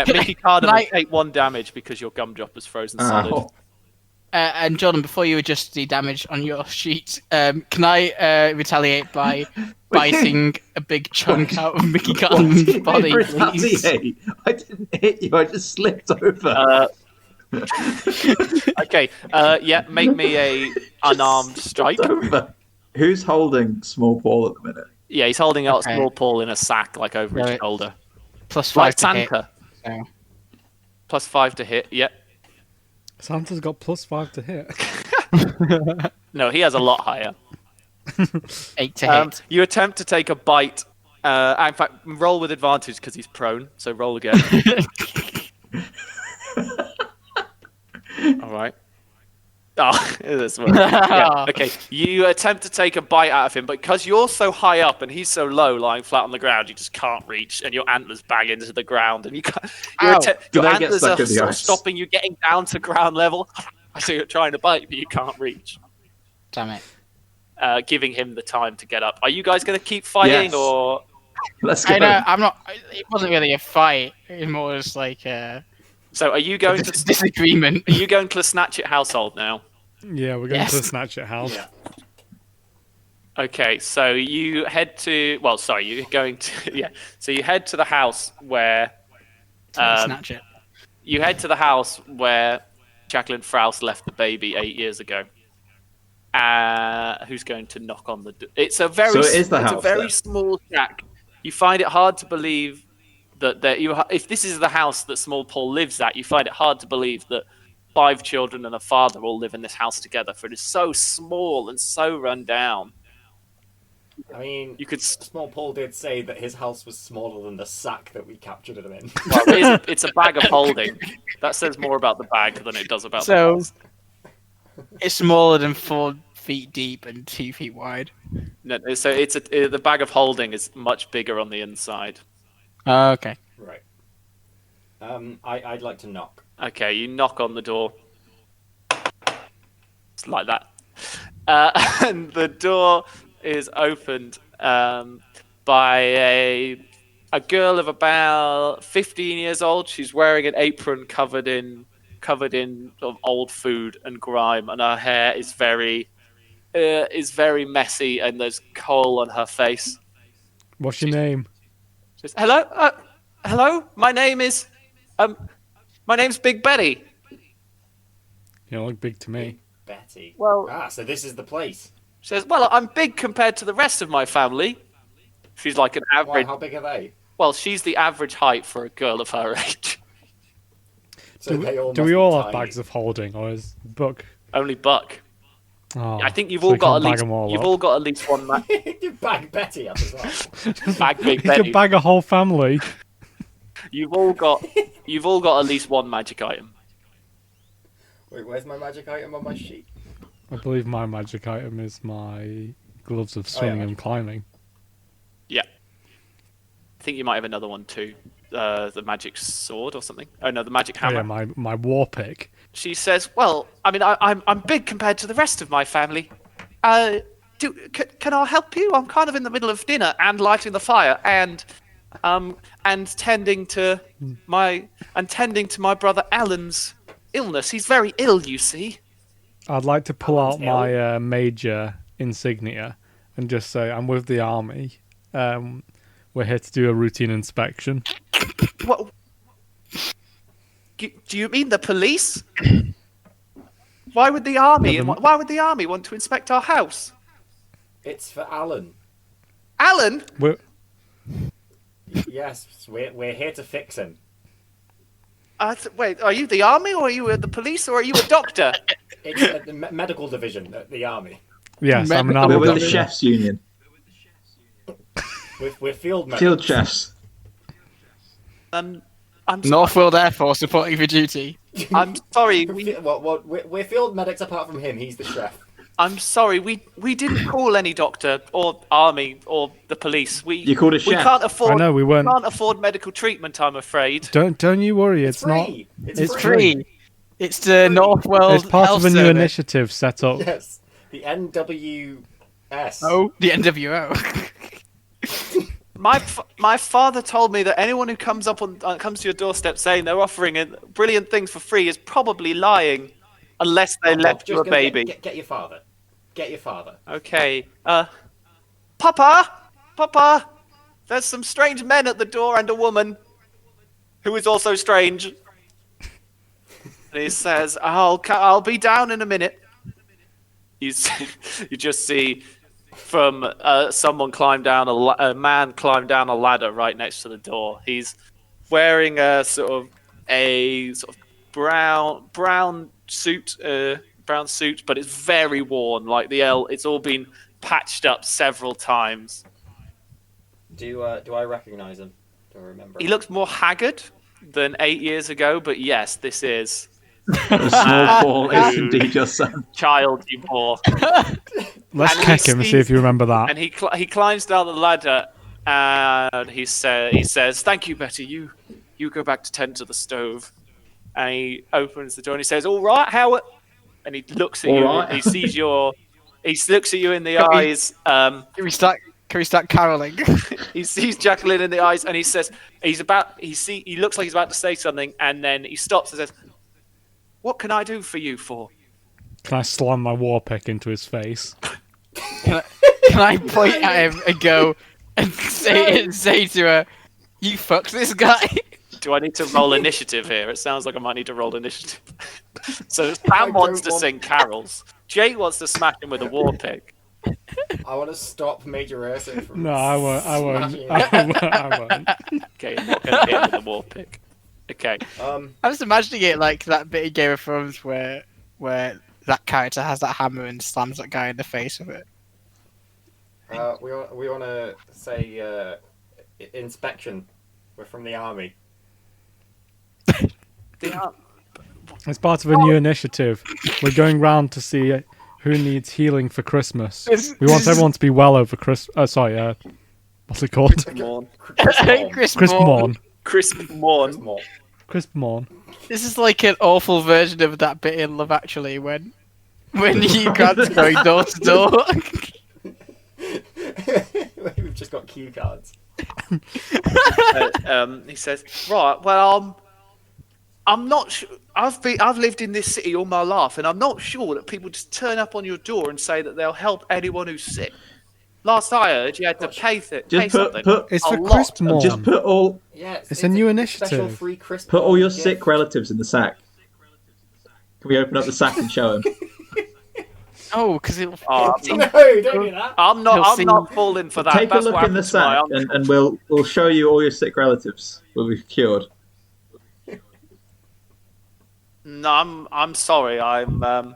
Mickey Cardamom Can I- take 1 damage because your gumdrop is frozen solid. Ow. and Jordan, before you adjust the damage on your sheet, can I retaliate by biting a big chunk out of Mickey Cotton's body, please? Retaliate. I didn't hit you. I just slipped over. Okay, make me a unarmed strike. Over. Who's holding Small Paul at the minute? Yeah, he's holding out Okay. Small Paul in a sack, like over his Right. shoulder. +5 Like to hit. Santa. So. +5 to hit, yep. Santa's got +5 to hit. No, he has a lot higher. 8 to hit. You attempt to take a bite. In fact, roll with advantage because he's prone, so roll again. All right. Oh, this one. Yeah, okay. You attempt to take a bite out of him, but because you're so high up and he's so low, lying flat on the ground, you just can't reach, and your antlers bang into the ground, and you can't. Ow. Do Your they get antlers stuck are in the sort of ice? stopping you getting down to ground level. So you're trying to bite, but you can't reach, Damn it. giving him the time to get up. Are you guys going to keep fighting, Yes. or Let's go. I know, I'm not. It wasn't really a fight. It was more just like so? Are you going to? disagreement. Are you going to the Snatch It household now? Yeah, we're going to Yes. Snatch It house. Yeah. Okay, so you head to. Well, sorry, you're going to. Yeah, so you head to the house where. Snatch it. You head to the house where Jacqueline Frous left the baby 8 years ago. Who's going to knock on the door? It's a very. So it is the it's house, a very then? small shack. You find it hard to believe that if this is the house that Small Paul lives at, you find it hard to believe that 5 children and a father all live in this house together. For it is so small and so run down. I mean, You could. Small Paul did say that his house was smaller than the sack that we captured him in. Well, it's a bag of holding. That says more about the bag than it does about the So house. it's smaller than 4 feet deep and 2 feet wide. No, so the bag of holding is much bigger on the inside. Okay. Right. I'd like to knock. Okay, you knock on the door. It's like that. And the door is opened by a girl of about 15 years old. She's wearing an apron covered in sort of old food and grime, and her hair is very messy, and there's coal on her face. What's your name? She says, hello, my name's Big Betty. You look big to me. Betty. Well- so this is the place. She says, well, I'm big compared to the rest of my family. She's like an Why? average. How big are they? Well, she's the average height for a girl of her age. So they all Do must we be all have tiny. bags of holding, or is Buck? Only Buck. Oh, I think you've so all we got can't at bag least. 'em all You've up. all got at least one. You bag Betty up as well. Bag Big You Betty. could bag a whole family. You've all got at least one magic item. Wait, where's my magic item on my sheet? I believe my magic item is my gloves of swimming and magic. climbing. Yeah. I think you might have another one too. The magic sword or something. Oh no, the magic Oh, hammer. yeah, my war pick. She says, "Well, I mean, I'm big compared to the rest of my family. Can I help you? I'm kind of in the middle of dinner and lighting the fire and tending to my brother Alan's illness. He's very ill, you see." I'd like to pull out Alan's my major insignia and just say I'm with the army. We're here to do a routine inspection. What? Do you mean the police? Why would the army? Yeah, Why would the army want to inspect our house? It's for Alan. Alan? We're, Yes, we're here to fix him. Wait, are you the army or are you the police or are you a doctor? It's at the medical division at the army. yes, I'm an Medical army We're with the doctor. chefs union. We're field medics. Field chefs. I'm Northfield Air Force reporting for duty. I'm sorry. We're field medics apart from him. He's the chef. I'm sorry. We didn't call any doctor or army or the police. You called a We chef. can't afford. I know we weren't. Can't afford medical treatment. I'm afraid. Don't you worry. It's not. free. It's Free. It's the Northfield It's part Health of a new Service. initiative set up. Yes, the NWS. Oh, the NWO. My father told me that anyone who comes to your doorstep saying they're offering brilliant things for free is probably lying, unless they left you a Just go baby. Get your father. Get your father. Okay. Papa, there's some strange men at the door and a woman who is also strange. And he says, "I'll be down in a minute." You just see from someone a man climb down a ladder right next to the door. He's wearing a sort of brown suit, but it's very worn. Like it's all been patched up several times. Do I recognize him? Do I remember? He looks more haggard than 8 years ago, but yes, this is The small ball is indeed your son. child you bore. Let's And kick he him and see sees- if you remember that. And he climbs down the ladder, and he says, "Thank you, Betty. You go back to tend to the stove." And he opens the door and he says, "All right, Howard." And he looks at All you. right. He sees he looks at you in the Can we- eyes. Can we start caroling? He sees Jacqueline in the eyes, and he says, he looks like he's about to say something, and then he stops and says, "What can I do for you for?" Can I slam my war pick into his face? Can I point at him and go and say to her, "You fucked this guy"? Do I need to roll initiative here? It sounds like I might need to roll initiative. So I Sam wants don't to want- sing carols. Jake wants to smack him with a war pick. I want to stop Major Ursa from. No, I won't. I won't. smashing I won't. Okay, I'm not going to hit him with a war pick. Okay. him. I'm just imagining it like that bit in Game of Thrones where that character has that hammer and slams that guy in the face with it. We want to say inspection. We're from the army. It's part of a new initiative. We're going round to see who needs healing for Christmas. We want everyone to be well over Christmas. What's it called? Morn. Crispmorn. Crispmorn. Crispmorn. This is like an awful version of that bit in Love Actually when you Grant's going door to door. We've just got cue cards. He says, "Right, well, I'm not sure. I've lived in this city all my life, and I'm not sure that people just turn up on your door and say that they'll help anyone who's sick. Last I heard, you had to pay Just something. It's A for lot. Crispmorn. Just put all Yeah, It's a new special initiative. free Christmas. put all your gift. sick relatives in the sack. Can we open up the sack and show him? Oh, because it'll. Oh, No, don't do that. I'm not falling for that. Take a That's look what in the happened to my sack, uncle. and we'll show you all your sick relatives will be cured. No, I'm sorry. I don't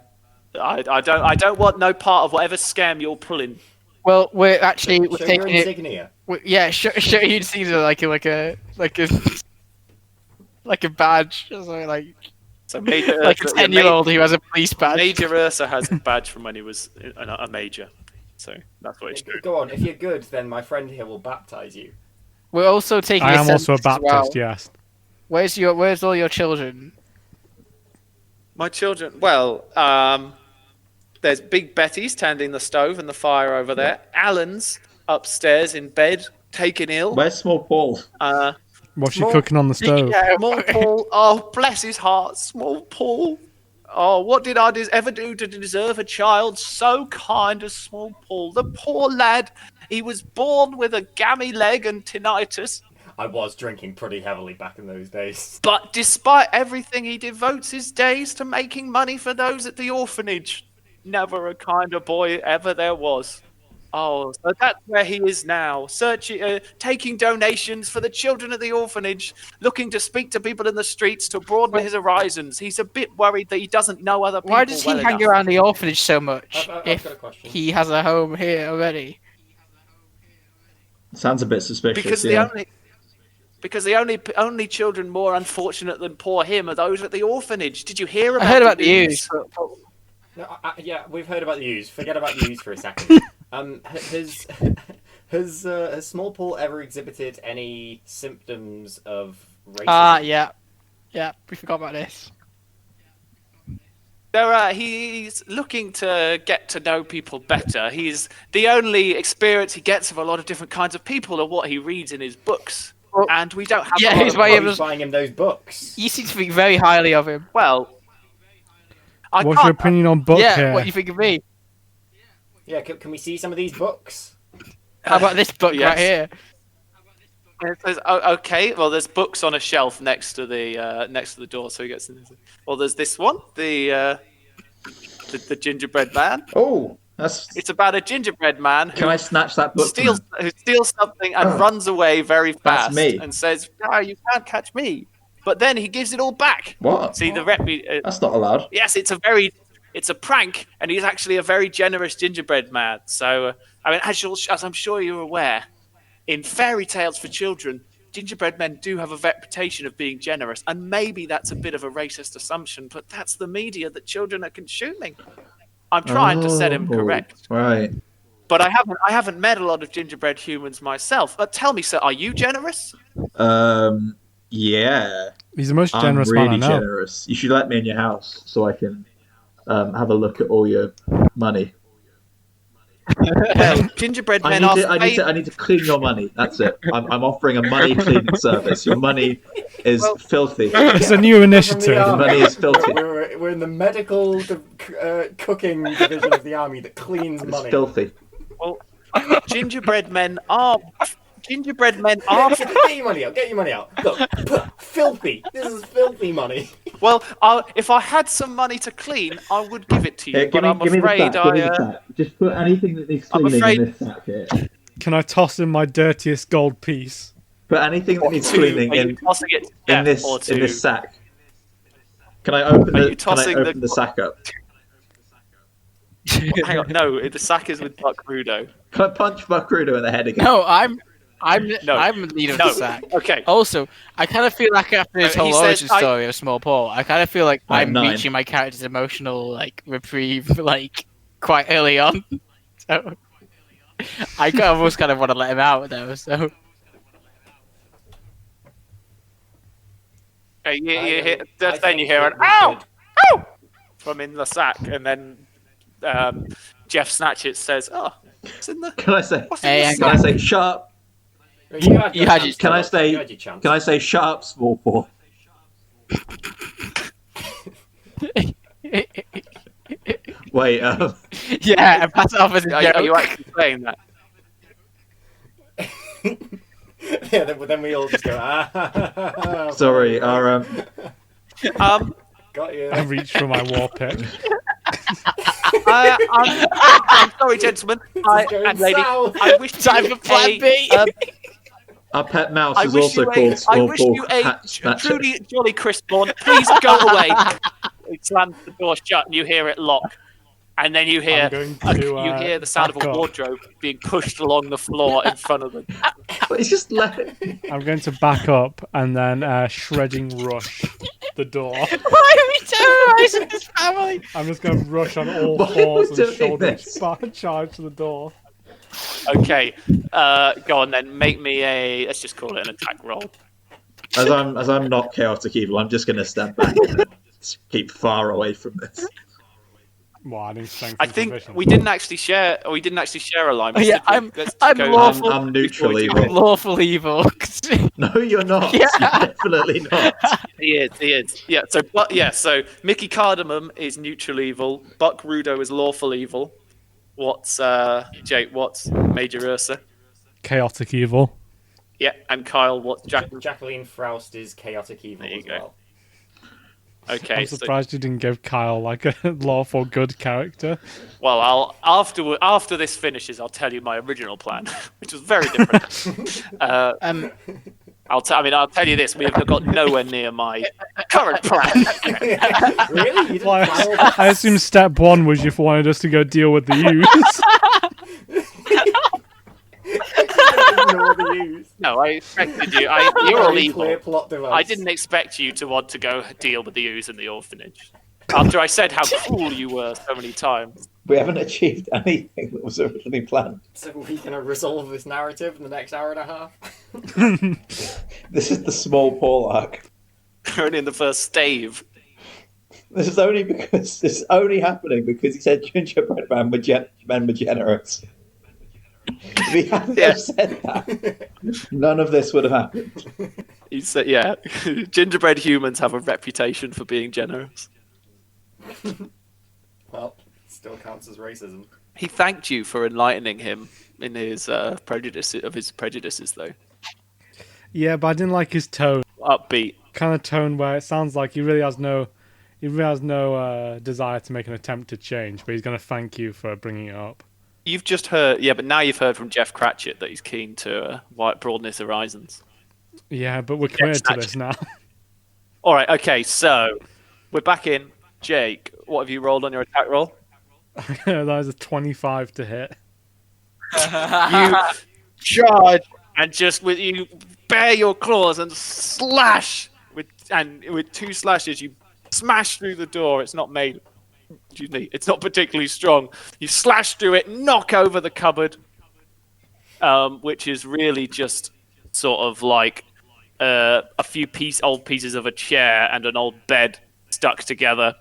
want no part of whatever scam you're pulling. Well, we're Show your taking it. insignia. Yeah, show you Caesar like a like a badge, or something, So Major like a 10-year-old who has a police badge. Major Ursa has a badge from when he was a major. So that's what it's doing. Go on. If you're good, then my friend here will baptize you. We're also taking. I am also a census as Baptist, well. yes. Where's all your children? My children. Well, there's Big Betty's tending the stove and the fire over there. Alan's upstairs in bed, taken ill. Where's Small Paul? What's she Small- cooking on the stove? Small Paul. Oh, bless his heart, Small Paul. Oh, what did I ever do to deserve a child so kind as Small Paul? The poor lad. He was born with a gammy leg and tinnitus. I was drinking pretty heavily back in those days. But despite everything, he devotes his days to making money for those at the orphanage. Never a kinder boy ever there was. Oh, so that's where he is now, taking donations for the children at the orphanage, looking to speak to people in the streets to broaden his horizons. He's a bit worried that he doesn't know other people. Why does he well hang enough. around the orphanage so much I've if got a question. he has a home here already? Sounds a bit suspicious. Because the only children more unfortunate than poor him are those at the orphanage. Did you hear about? I heard about the news. No, yeah, we've heard about the news. Forget about the news for a second. Has Small Paul ever exhibited any symptoms of racism? Yeah, we forgot about this. He's looking to get to know people better. He's the only experience he gets of a lot of different kinds of people are what he reads in his books. And we don't have. Yeah, a lot he's of- why Why are you buying him those books? You seem to think very highly of him. Well, I What's your can't. opinion on book Yeah, here? what do you think of me? Yeah, can we see some of these books? How about this book Yes. right here? And it says, oh, okay. Well, there's books on a shelf next to the door, so he gets. Well, there's this one, the gingerbread man. Oh, that's. It's about a gingerbread man Can I snatch that book? from steals him? something and runs away very fast me. and says, "No, you can't catch me." But then he gives it all back. What? See the That's not allowed. yes, it's a prank, and he's actually a very generous gingerbread man. So, I mean, as I'm sure you're aware, in fairy tales for children, gingerbread men do have a reputation of being generous, and maybe that's a bit of a racist assumption, but that's the media that children are consuming. I'm trying to set him Oh, correct, Right. but I haven't met a lot of gingerbread humans myself. But tell me, sir, are you generous? Yeah. He's the most I'm generous really man I know. generous. You should let me in your house so I can have a look at all your money. Well, gingerbread men are. I need to clean your money. That's it. I'm offering a money cleaning service. Your money is filthy. It's a new initiative. Your money is filthy. We're in the medical cooking division of the army that cleans It's money. filthy. Well, gingerbread men are. Gingerbread men Get, are. get your money out. Get your money out. Look, filthy. This is filthy money. Well, if I had some money to clean, I would give it to you. Here, But I'm give me the afraid sack. Give me the I. sack. Just put anything that needs I'm cleaning afraid- in this sack here. Can I toss in my dirtiest gold piece? Put anything that needs Are cleaning you in tossing it to death or to... this sack. Can I open Are you the tossing the sack up? Hang on, no, the sack is with Buck Rudo. Can I punch Buckrudo in the head again? No, I'm No. the leader of No. the sack. Okay. Also, I kind of feel like after this He whole says, origin story of Small Paul, I kind of feel like I'm I'm 9. reaching my character's emotional reprieve quite early on. So I almost kind of want to let him out though. So Then you hear an ow, ow from in the sack, and then Jeff Snatchett says, "Oh, what's in the? Can I say? What's Hey, in I the Can I sack?" say shut up? You had You had your- Can I say? You had your chance. Can I say shut up, Small Paul? Wait. yeah, and pass it off as a Are you joke. actually saying that? Yeah, then we all just go, ah. Sorry. Our Got you. I reach for my war pick. I'm sorry, gentlemen and lady. south. I wish Time you for plan a, B. Our pet mouse I is wish also you called I Small wish Paul you a Hat Snatcher. truly jolly Crispmorn. Please go away. He slams the door shut, and you hear it lock. And then you hear I'm going to, you hear the sound of back a up. wardrobe being pushed along the floor in front of them. But it's just let I'm going to back up and then shredding rush the door. Why are we terrorizing this family? I'm just going to rush on all Why are we fours and doing shoulder this? charge to the door. Okay, go on then. Make me a. Let's just call it an attack roll. as I'm not chaotic evil, I'm just going to step back and keep far away from this. Well, I didn't strength I and think provision. we didn't actually share. Or we didn't actually share alignments. Yeah, did we? Let's I'm go- lawful. I'm neutral before we do evil. Lawful evil. No, you're not. Yeah. You're definitely not. He is. Yeah. So Mickey Cardamom is neutral evil. Buck Rudo is lawful evil. What's Jake? What's Major Ursa? Chaotic evil. Yeah, and Kyle. What's Jack? Jacqueline Froust is chaotic evil There you as go. well. Okay. I'm So, surprised you didn't give Kyle like a lawful good character. well, after this finishes, I'll tell you my original plan, which was very different. I'll tell you this: we have got nowhere near my current plan. Really? You didn't Well, plan all that? I assume step one was you wanted us to go deal with the use. Ignore the use. No, I expected you. You're all Very evil. clear plot device. I didn't expect you to want to go deal with the ooze in the orphanage. After I said how cruel you were so many times. We haven't achieved anything that was originally planned. So we can resolve this narrative in the next hour and a half. This is the small Paul arc. We're only in the first stave. This is only happening because he said gingerbread men were generous. If he hadn't have said that, none of this would have happened. He said, yeah, gingerbread humans have a reputation for being generous. Well, still counts as racism. He thanked you for enlightening him in his prejudices, though. Yeah, but I didn't like his tone. Upbeat. Kind of tone where it sounds like he really has no desire to make an attempt to change, but he's going to thank you for bringing it up. You've just heard, but now you've heard from Jeff Cratchit that he's keen to broaden his horizons. Yeah, but we're committed to this now. All right, okay, so we're back in. Jake, what have you rolled on your attack roll? That is a 25 to hit. You charge and just you bare your claws and slash with two slashes you smash through the door. It's not made. Excuse me. It's not particularly strong. You slash through it, knock over the cupboard, which is really just sort of like a few old pieces of a chair and an old bed stuck together,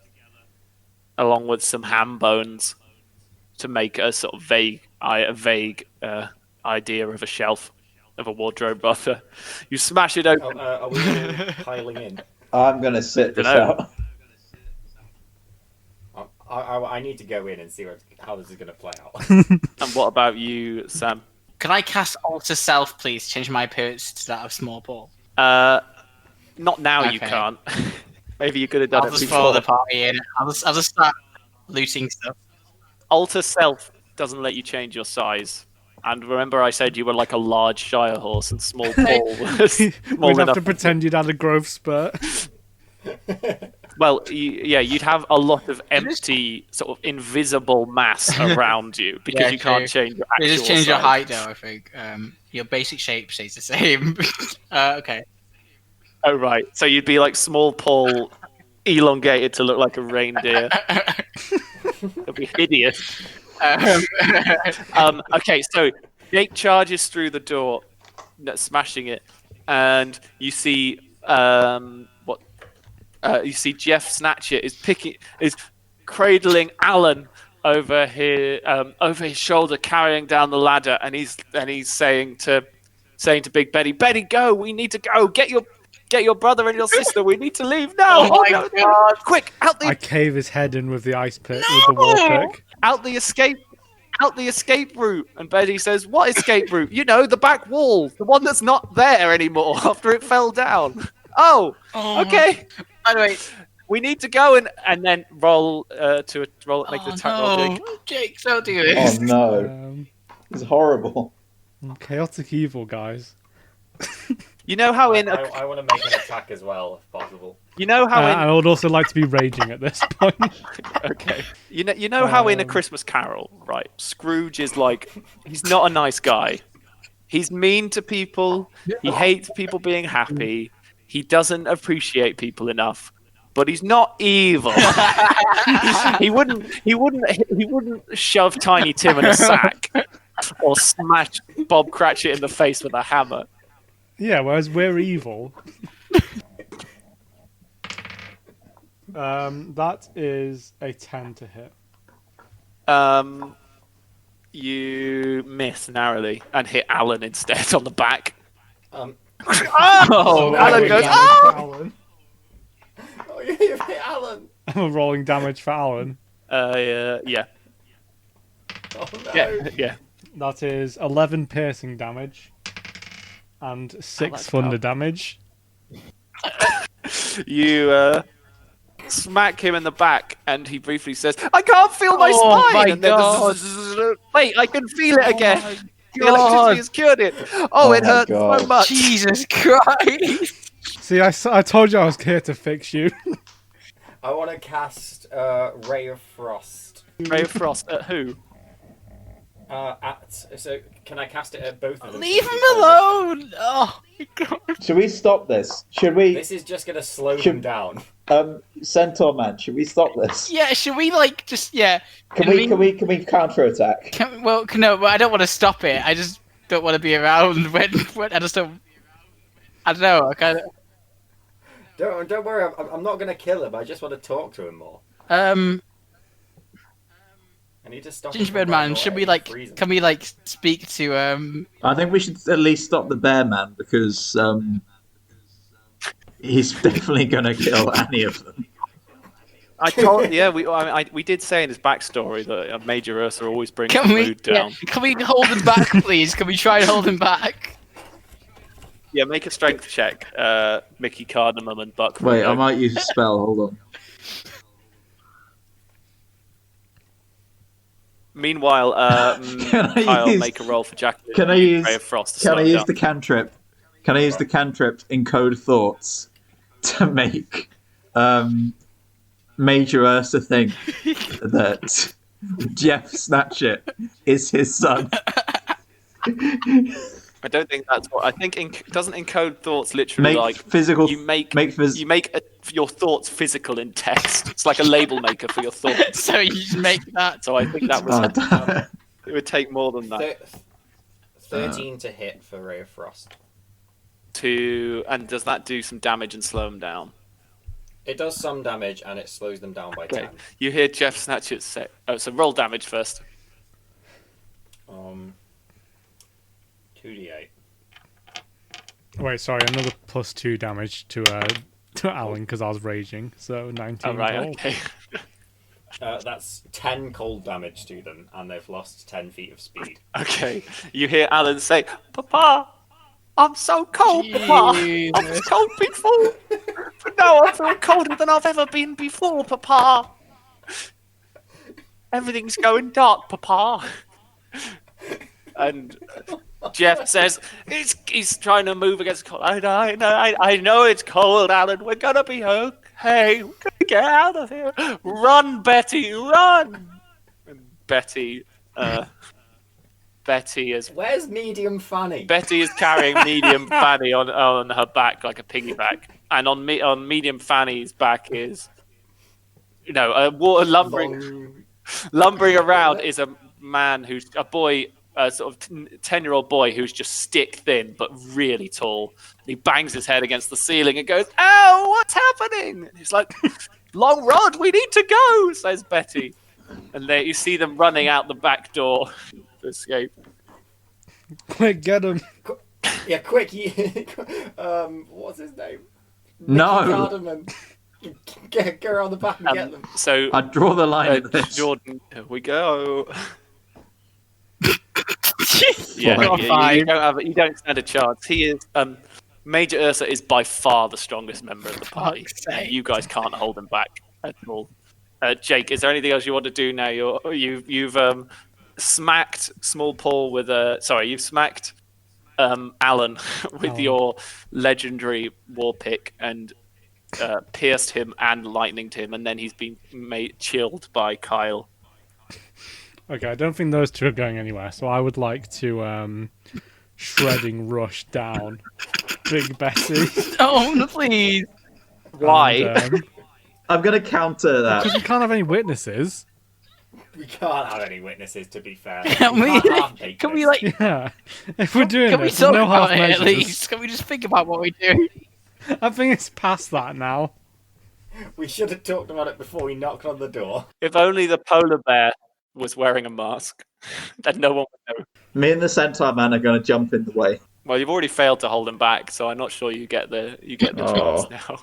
along with some ham bones to make a sort of vague idea of a shelf, of a wardrobe, rather. You smash it open. Are we piling in? I'm going to sit this Dunno. out. I need to go in and see how this is going to play out. And what about you, Sam? Can I cast Alter Self, please? Change my appearance to that of Small Paul. Not now. You Okay. can't. Maybe you could have done I'll it just before. follow the party in. I'll just start looting stuff. Alter Self doesn't let you change your size. And remember, I said you were like a large Shire horse, and Small Paul was small We'd have enough. to pretend you'd had a growth spurt. Well, you'd have a lot of empty, sort of invisible mass around you because Yeah, you can't true. change your You actual just change your size. height, though, I think. Your basic shape stays the same. Okay. Oh, right. So you'd be like Small Paul, elongated to look like a reindeer. That'd be hideous. Okay, so Jake charges through the door, smashing it, and you see you see Jeff Snatcher is cradling Alan over his shoulder, carrying down the ladder, and he's saying to Big Betty, "Betty, go! We need to go. Get your brother and your sister. We need to leave now. Oh my no, God. Quick, out I the cave his head in with the ice pick, with the war pick. out the escape route." And Betty says, "What escape route? You know, the back wall, the one that's not there anymore after it fell down." Oh, Oh, okay. By the way, We need to go and then roll to roll. Make the attack roll, Jake. no, Jake, don't do this. Oh no, Um, it's horrible. chaotic evil, guys. You know how in I want to make an attack as well, if possible. you know how in I would also like to be raging at this point. okay. You know how in A Christmas Carol, right? Scrooge is like he's not a nice guy. He's mean to people. He hates people being happy. He doesn't appreciate people enough. But he's not evil. he wouldn't shove Tiny Tim in a sack or smash Bob Cratchit in the face with a hammer. Yeah, whereas we're evil. That is a 10 to hit. You miss narrowly and hit Alan instead on the back. Oh, Alan goes, Alan. Oh, you hit Alan. I'm rolling damage for Alan. Yeah. Oh no. Yeah. That is 11 piercing damage and 6 that's thunder powerful. damage. You smack him in the back, and he briefly says, "I can't feel my Oh spine." my And then God. wait, I can feel it again. The God. electricity has cured it. Oh, it my hurts God. so much. Jesus Christ! See, I told you I was here to fix you. I want to cast Ray of Frost. Ray of Frost at who? So can I cast it at both of them? Leave him alone! Oh my God! Should we stop this? Should we, This is just gonna slow them down. Centaur Man? Should we stop this? Yeah, should we like just Can we counterattack? No, I don't want to stop it. I just don't want to be around when I just don't. I don't know. I kind of. Don't worry. I'm not gonna kill him. I just want to talk to him more. I need to stop. him Gingerbread from Man, running should away we like? and freezing. Can we like speak to I think we should at least stop the Bear Man because he's definitely gonna kill any of them. I told, yeah, we did say in his backstory that Major Ursa always brings the Can we? mood down. Can we hold him back, please? Can we try and hold him back? Yeah, make a strength check, Mickey Cardamom and Buck. Wait, I might use a spell. Hold on. Meanwhile, Kyle, make a roll for Jack. Can I use? Ray of Frost to Can slow I him use down. the cantrip? Can I use the cantrip encode thoughts to make Major Ursa think that Jeff Snatchit is his son? I don't think that's what. I think doesn't encode thoughts literally Make like physical. you make phys- you make your thoughts physical in text. It's like a label maker for your thoughts. So you just make that. So I think that was Oh, damn. it would take more than that 13 to hit for Ray of Frost. to. And does that do some damage and slow him down? It does some damage and it slows them down by 10. Okay. You hear Jeff Snatchett say, "Oh, so roll damage first." 2d8. Wait, sorry, another +2 damage to Alan because I was raging. So 19. Oh right, total. okay. That's 10 cold damage to them, and they've lost 10 feet of speed. Okay. You hear Alan say, "Papa, I'm so cold, Papa. I was Jesus. cold before, but now I feel colder than I've ever been before, Papa. Everything's going dark, Papa." And Jeff says, he's trying to move against cold. I know it's cold, Alan. We're gonna be okay. We're gonna get out of here. Run, Betty, run! And Betty is Where's Medium Fanny? Betty is carrying medium Fanny on her back like a piggyback, and on medium Fanny's back is, lumbering around is a man who's a boy, a sort of 10-year-old boy who's just stick thin but really tall. He bangs his head against the ceiling and goes, "Ow, what's happening?" And he's like, "Long Rod, we need to go," says Betty, and you see them running out the back door to escape. Quick, get him! Yeah, quick. What's his name? No. Mickey Cardamom. Go around the back and get them. So I draw the line at this. Jordan, here we go. Got a you five. don't stand a chance. He is Major Ursa is by far the strongest member of the party. Fuck's sake. You guys can't hold him back at all. Jake, is there anything else you want to do now? You've smacked Small Paul with a... Sorry, you've smacked Alan with your legendary war pick and pierced him and lightninged him, and then he's been chilled by Kyle. Okay, I don't think those two are going anywhere, so I would like to shredding rush down Big Betty. Oh, no, please. Why? And, I'm going to counter that. because we can't have any witnesses. We can't have any witnesses, to be fair. Can we like? Yeah. If we're doing Can we this, there's talk no half about it at measures. least? Can we just think about what we do? I think it's past that now. We should have talked about it before we knocked on the door. If only the polar bear was wearing a mask, then no one would know. Me and the Centaur Man are going to jump in the way. Well, you've already failed to hold him back, so I'm not sure you get the chance now.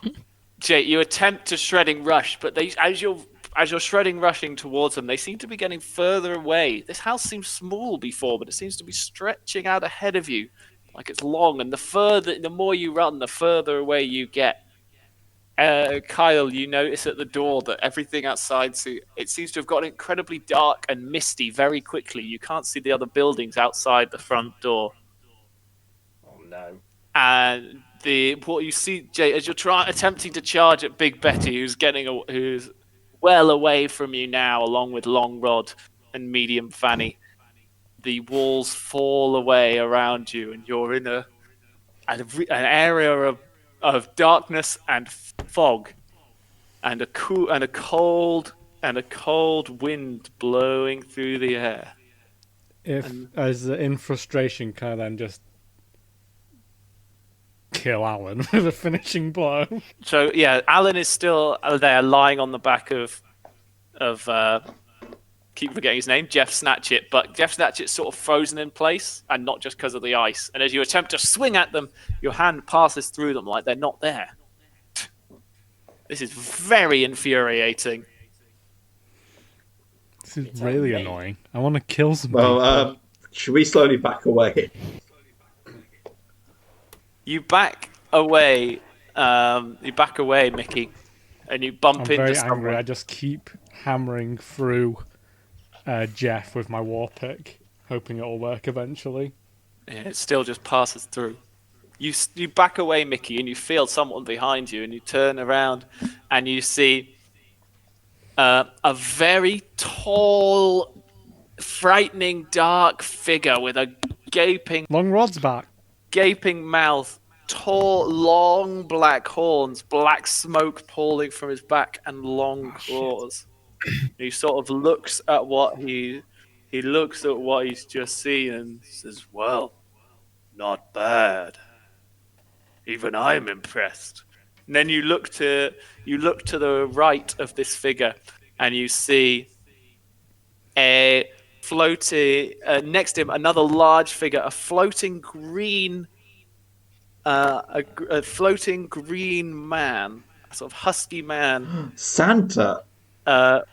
Jake, you attempt to shredding rush, but as you're shredding rushing towards them, they seem to be getting further away. This house seems small before, but it seems to be stretching out ahead of you, like it's long. And the more you run, the further away you get. Kyle, you notice at the door that everything outside, it seems to have gotten incredibly dark and misty very quickly. You can't see the other buildings outside the front door. Oh no. And what you see, Jay, as you're attempting to charge at Big Betty, who's well away from you now, along with Long Rod and Medium Fanny, the walls fall away around you, and you're in an area of darkness and fog, and a cold wind blowing through the air. As in frustration, can I then just kill Alan with a finishing blow? So yeah, Alan is still there, lying on the back of keep forgetting his name, Jeff Snatchit. But Jeff Snatchit's sort of frozen in place, and not just because of the ice. And as you attempt to swing at them, your hand passes through them like they're not there. This is very infuriating. This is really annoying. I want to kill some Well, should we slowly back away? You back away, Mickey, and you bump I'm into very someone. angry. I just keep hammering through Jeff with my war pick, hoping it'll work eventually. Yeah, it still just passes through. You back away, Mickey, and you feel someone behind you, and you turn around, and you see a very tall, frightening, dark figure with a Long Rod's back. gaping mouth, tall, long black horns, black smoke pouring from his back, and long claws. He sort of looks at what he looks at what he's just seen and says, "Well, not bad. Even I'm impressed." And then you look to the right of this figure, and you see a floating next to him another large figure, a floating green man, a sort of husky man, Santa.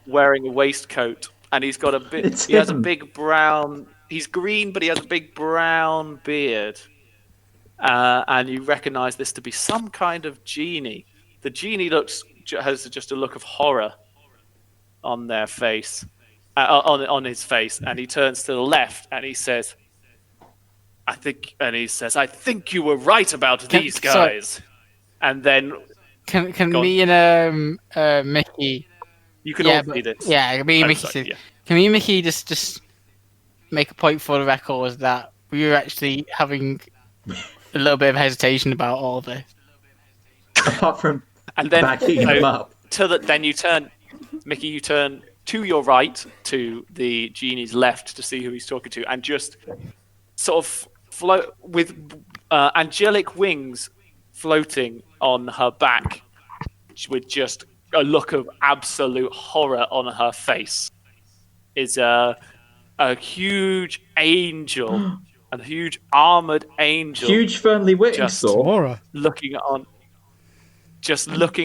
wearing a waistcoat, and he's got It's he has a him. big brown. He's green, but he has a big brown beard. And you recognise this to be some kind of genie. The genie has just a look of horror on their face, on his face, and he turns to the left and he says, "I think," "I think you were right about these guys." And then Can Go me and Mickey? you can Yeah, all see this. Yeah, me and I'm Mickey. sorry, said- yeah. Can me and Mickey just make a point for the record that we were actually having a little bit of hesitation about all of this. Apart from And then backing him up. then you turn, Mickey, you turn to your right, to the genie's left, to see who he's talking to, and just sort of float with angelic wings floating on her back, with just a look of absolute horror on her face, is a huge angel, a huge armored angel, Huge Fernley Witting Just- Store. Laura. looking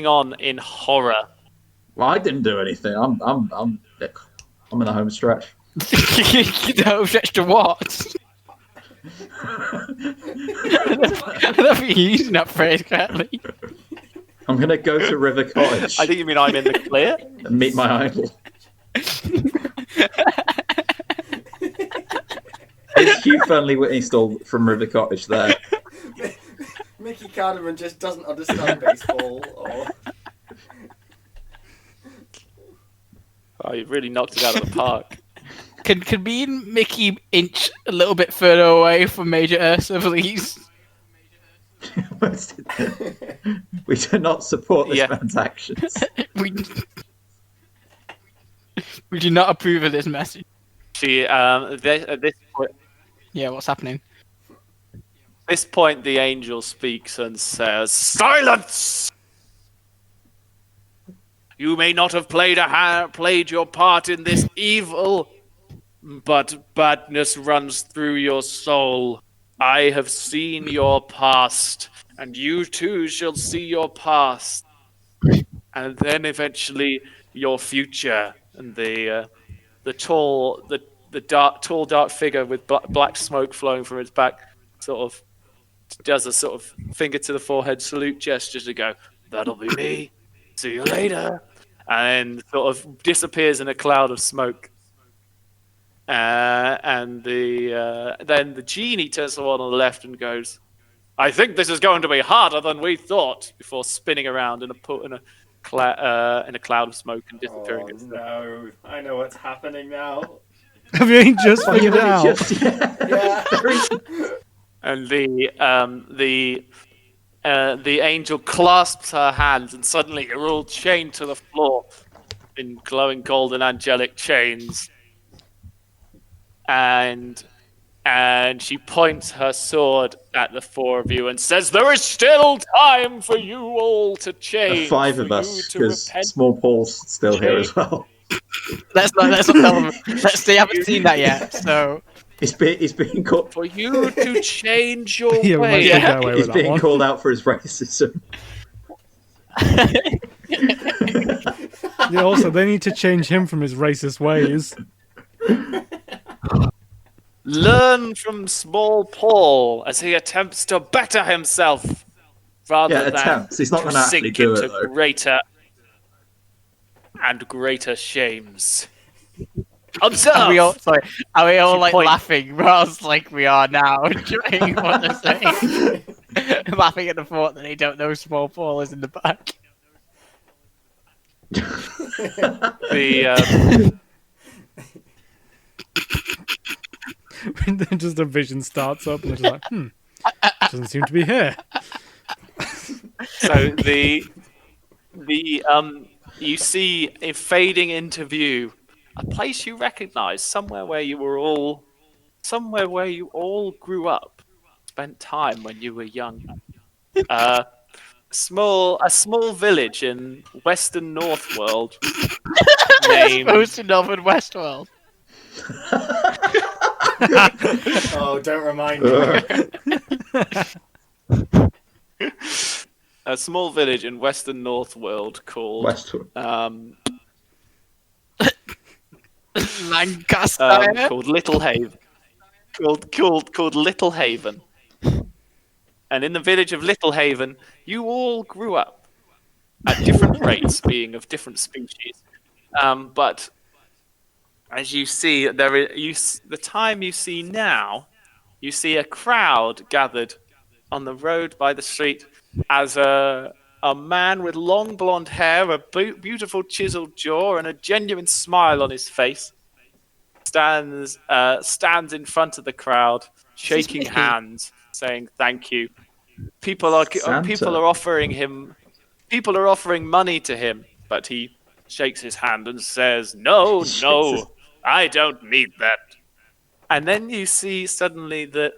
on in horror. Well, I didn't do anything. I'm in the home stretch. You know, stretch to what? I don't think you're using that phrase correctly. I'm going to go to River Cottage I think you mean I'm in the clear. and meet my idol. Is Hugh Fernley Whitney still from River Cottage there? Mickey Cardamon just doesn't understand baseball. Or... Oh, you've really knocked it out of the park. Can me and Mickey inch a little bit further away from Major Ursa, please? We do not support this Yeah. man's actions. We do not approve of this message. She at Yeah, what's happening? this point, the angel speaks and says, "Silence! You may not have played your part in this evil, but badness runs through your soul. I have seen your past, and you too shall see your past, and then eventually your future." And the tall dark figure with black smoke flowing from its back sort of does a sort of finger to the forehead salute gesture to go, "That'll be me. See you later," and sort of disappears in a cloud of smoke. And then the genie turns to the one on the left and goes, "I think this is going to be harder than we thought," before spinning around in a cloud of smoke and disappearing. Oh no! I know what's happening now. Have you just figured it out? Yeah. And the angel clasps her hands, and suddenly you're all chained to the floor in glowing golden angelic chains. And she points her sword at the four of you and says, "There is still time for you all to change." The five of for us, you to because repent. Small Paul's still here as well. Let's not tell them. They haven't seen that yet, so He's being called. For you to change your Yeah, we might ways. as well get away He's with that being one. called out for his racism. Yeah, also, they need to change him from his racist ways. Learn from small Paul as he attempts to better himself rather Yeah, than attempts. He's not to gonna actually sink do it, into though. greater and greater shames. Observe! are we all She like point- laughing whilst like we are now enjoying what they're saying? Laughing at the thought that they don't know Small Paul is in the back. The Then just a vision starts up and it's like, doesn't seem to be here. so the you see a fading into view a place you recognize somewhere where you all grew up, spent time when you were young. A small village in Western Northworld named Supposed to Northern Westworld. Oh, don't remind me. a small village in Western Northworld called Westwood. Lancaster. called Little Haven. Called Little Haven. And in the village of Little Haven, you all grew up at different rates, being of different species. But as you see, the time you see now, you see a crowd gathered on the road by the street as a man with long blonde hair, a beautiful chiseled jaw, and a genuine smile on his face stands in front of the crowd, shaking Mickey. hands, saying thank you. People are Santa. offering money to him, but he shakes his hand and says, "No, no, I don't need that." And then you see suddenly that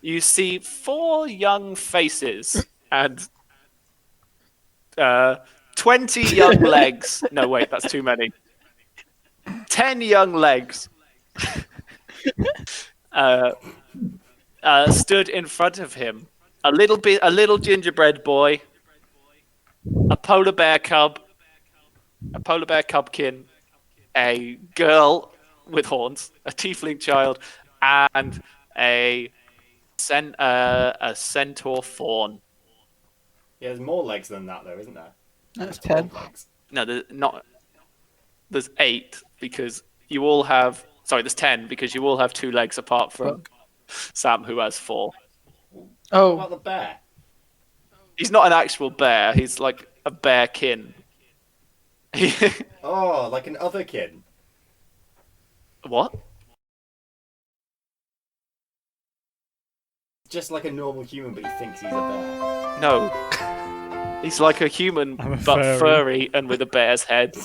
you see four young faces and 20 young legs. No, wait, that's too many. 10 young legs stood in front of him. A little gingerbread boy, a polar bear cubkin, a girl with horns, a tiefling child, and a centaur fawn. Yeah, there's more legs than that, though, isn't there? That's There's 10. 12 legs. No, there's not. There's 8 because you all have. Sorry, there's 10 because you all have 2 legs apart from Sam, who has 4. What Oh, about the bear? He's not an actual bear. He's like a bearkin. Oh, like an otherkin. What? Just like a normal human, but he thinks he's a bear. No. He's like a human, I'm a but furry. furry and with a bear's head.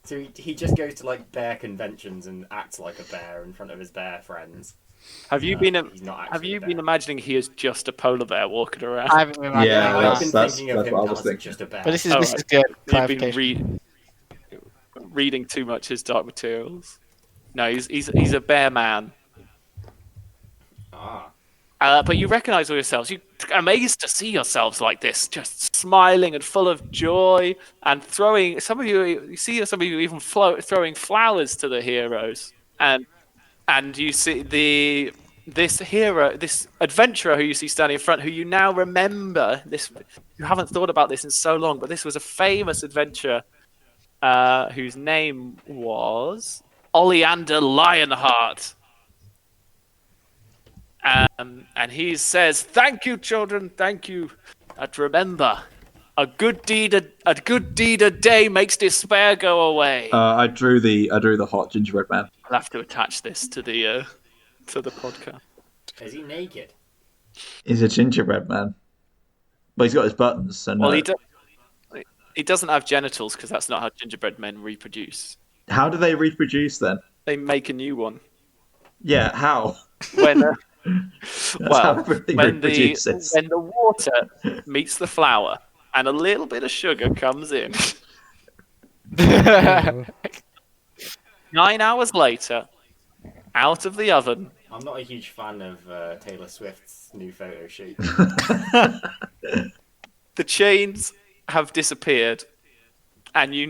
So he just goes to like bear conventions and acts like a bear in front of his bear friends. Have you He's not have actually you a been bear. imagining he is just a polar bear walking around? I haven't been imagining Yeah, I've that. been that's thinking of him what I was as thinking. just a bear. But this is Alright. good You've been clarification. reading too much his Dark Materials. No, he's a bear man. Ah. But you recognise all yourselves. You're amazed to see yourselves like this, just smiling and full of joy, and throwing. Some of you see some of you even throwing flowers to the heroes, and you see this adventurer who you see standing in front, who you now remember. You haven't thought about this in so long, but this was a famous adventurer whose name was Oleander Lionheart. And he says, "Thank you, children. Thank you. And remember, a good deed a day makes despair go away." I drew the hot gingerbread man. I'll have to attach this to the podcast. Is he naked? He's a gingerbread man. But he's got his buttons, so no. Well, he doesn't have genitals because that's not how gingerbread men reproduce. How do they reproduce then? They make a new one Yeah, how? when. That's how Well, everything when reproduces. the water meets the flour and a little bit of sugar comes in, 9 hours later, out of the oven, I'm not a huge fan of Taylor Swift's new photo shoot. the chains have disappeared, and you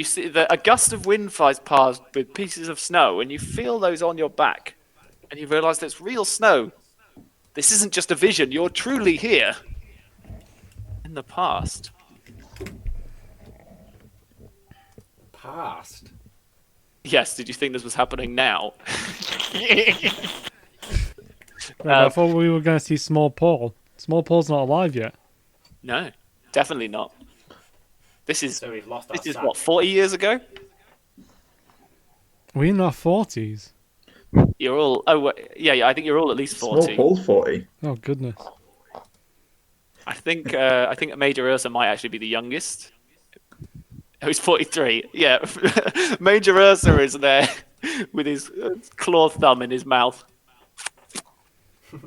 see that a gust of wind flies past with pieces of snow, and you feel those on your back, and you realise that it's real snow. This isn't just a vision. You're truly here. In the past. Past. Yes, did you think this was happening now? I thought we were going to see Small Paul. Small Paul's not alive yet. No, definitely not. This is So we've lost our this is Sam. what, 40 years ago? We're in our 40s. You're all yeah, I think you're all at least 40. Small Paul's 40. Oh, goodness. I think Major Ursa might actually be the youngest. Who's 43? Yeah, Major Ursa is there with his claw thumb in his mouth,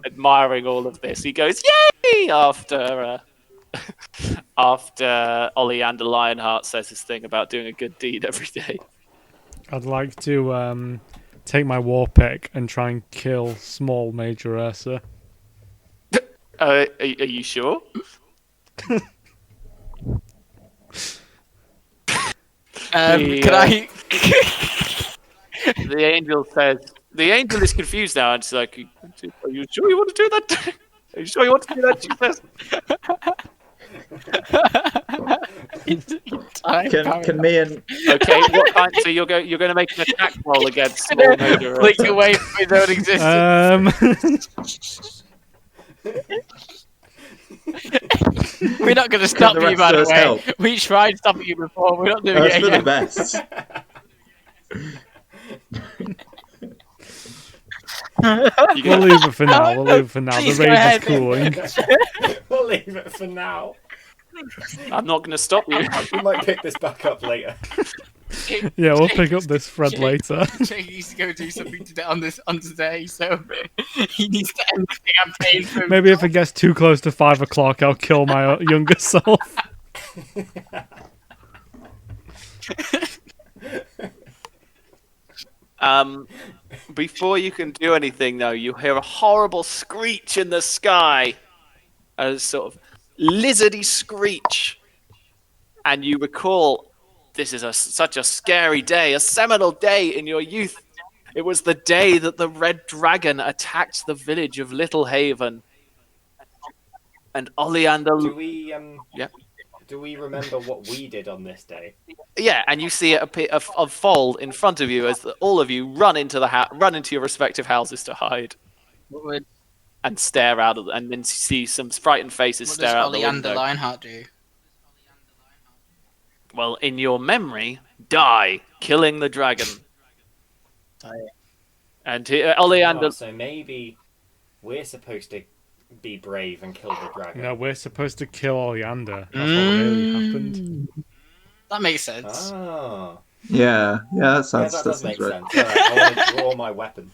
admiring all of this. He goes, "Yay!" after Oleander Lionheart says his thing about doing a good deed every day. I'd like to take my war pick and try and kill small Major Ursa. Are you sure? Can I? The angel says. The angel is confused now, and she's like, "Are you sure you want to do that? Are you sure you want to do that?" She says. Can me and Okay, what kind? So you're going to make an attack roll against small Major Ursa. Blink away from his own existence. We're not going to stop the you, rest by of the us way. help? We tried stopping you before. We're not doing that's it for the again. best. We'll leave it for now. We'll leave it for now. The Please go rage ahead. is cooling. We'll leave it for now. I'm not going to stop you. We might pick this back up later. Yeah, we'll pick up this thread later. Jake needs to go do something today on today, so he needs to end the campaign. For Maybe if it gets too close to 5 o'clock, I'll kill my younger self. Before you can do anything, though, you hear a horrible screech in the sky, a sort of lizardy screech, and you recall this is such a scary day, a seminal day in your youth. It was the day that the red dragon attacked the village of Little Haven. And Oleander... Do we remember what we did on this day? Yeah, and you see it unfold in front of you as all of you run into your respective houses to hide and stare out and then see some frightened faces stare out the window. What does Oleander Lionheart do? Well, in your memory, die, killing the dragon. And Oleander... So maybe we're supposed to be brave and kill the dragon. No, we're supposed to kill Oleander. That's what really happened. That makes sense. Oh. Yeah, that That sounds does make right. sense. All right, I want to draw my weapon.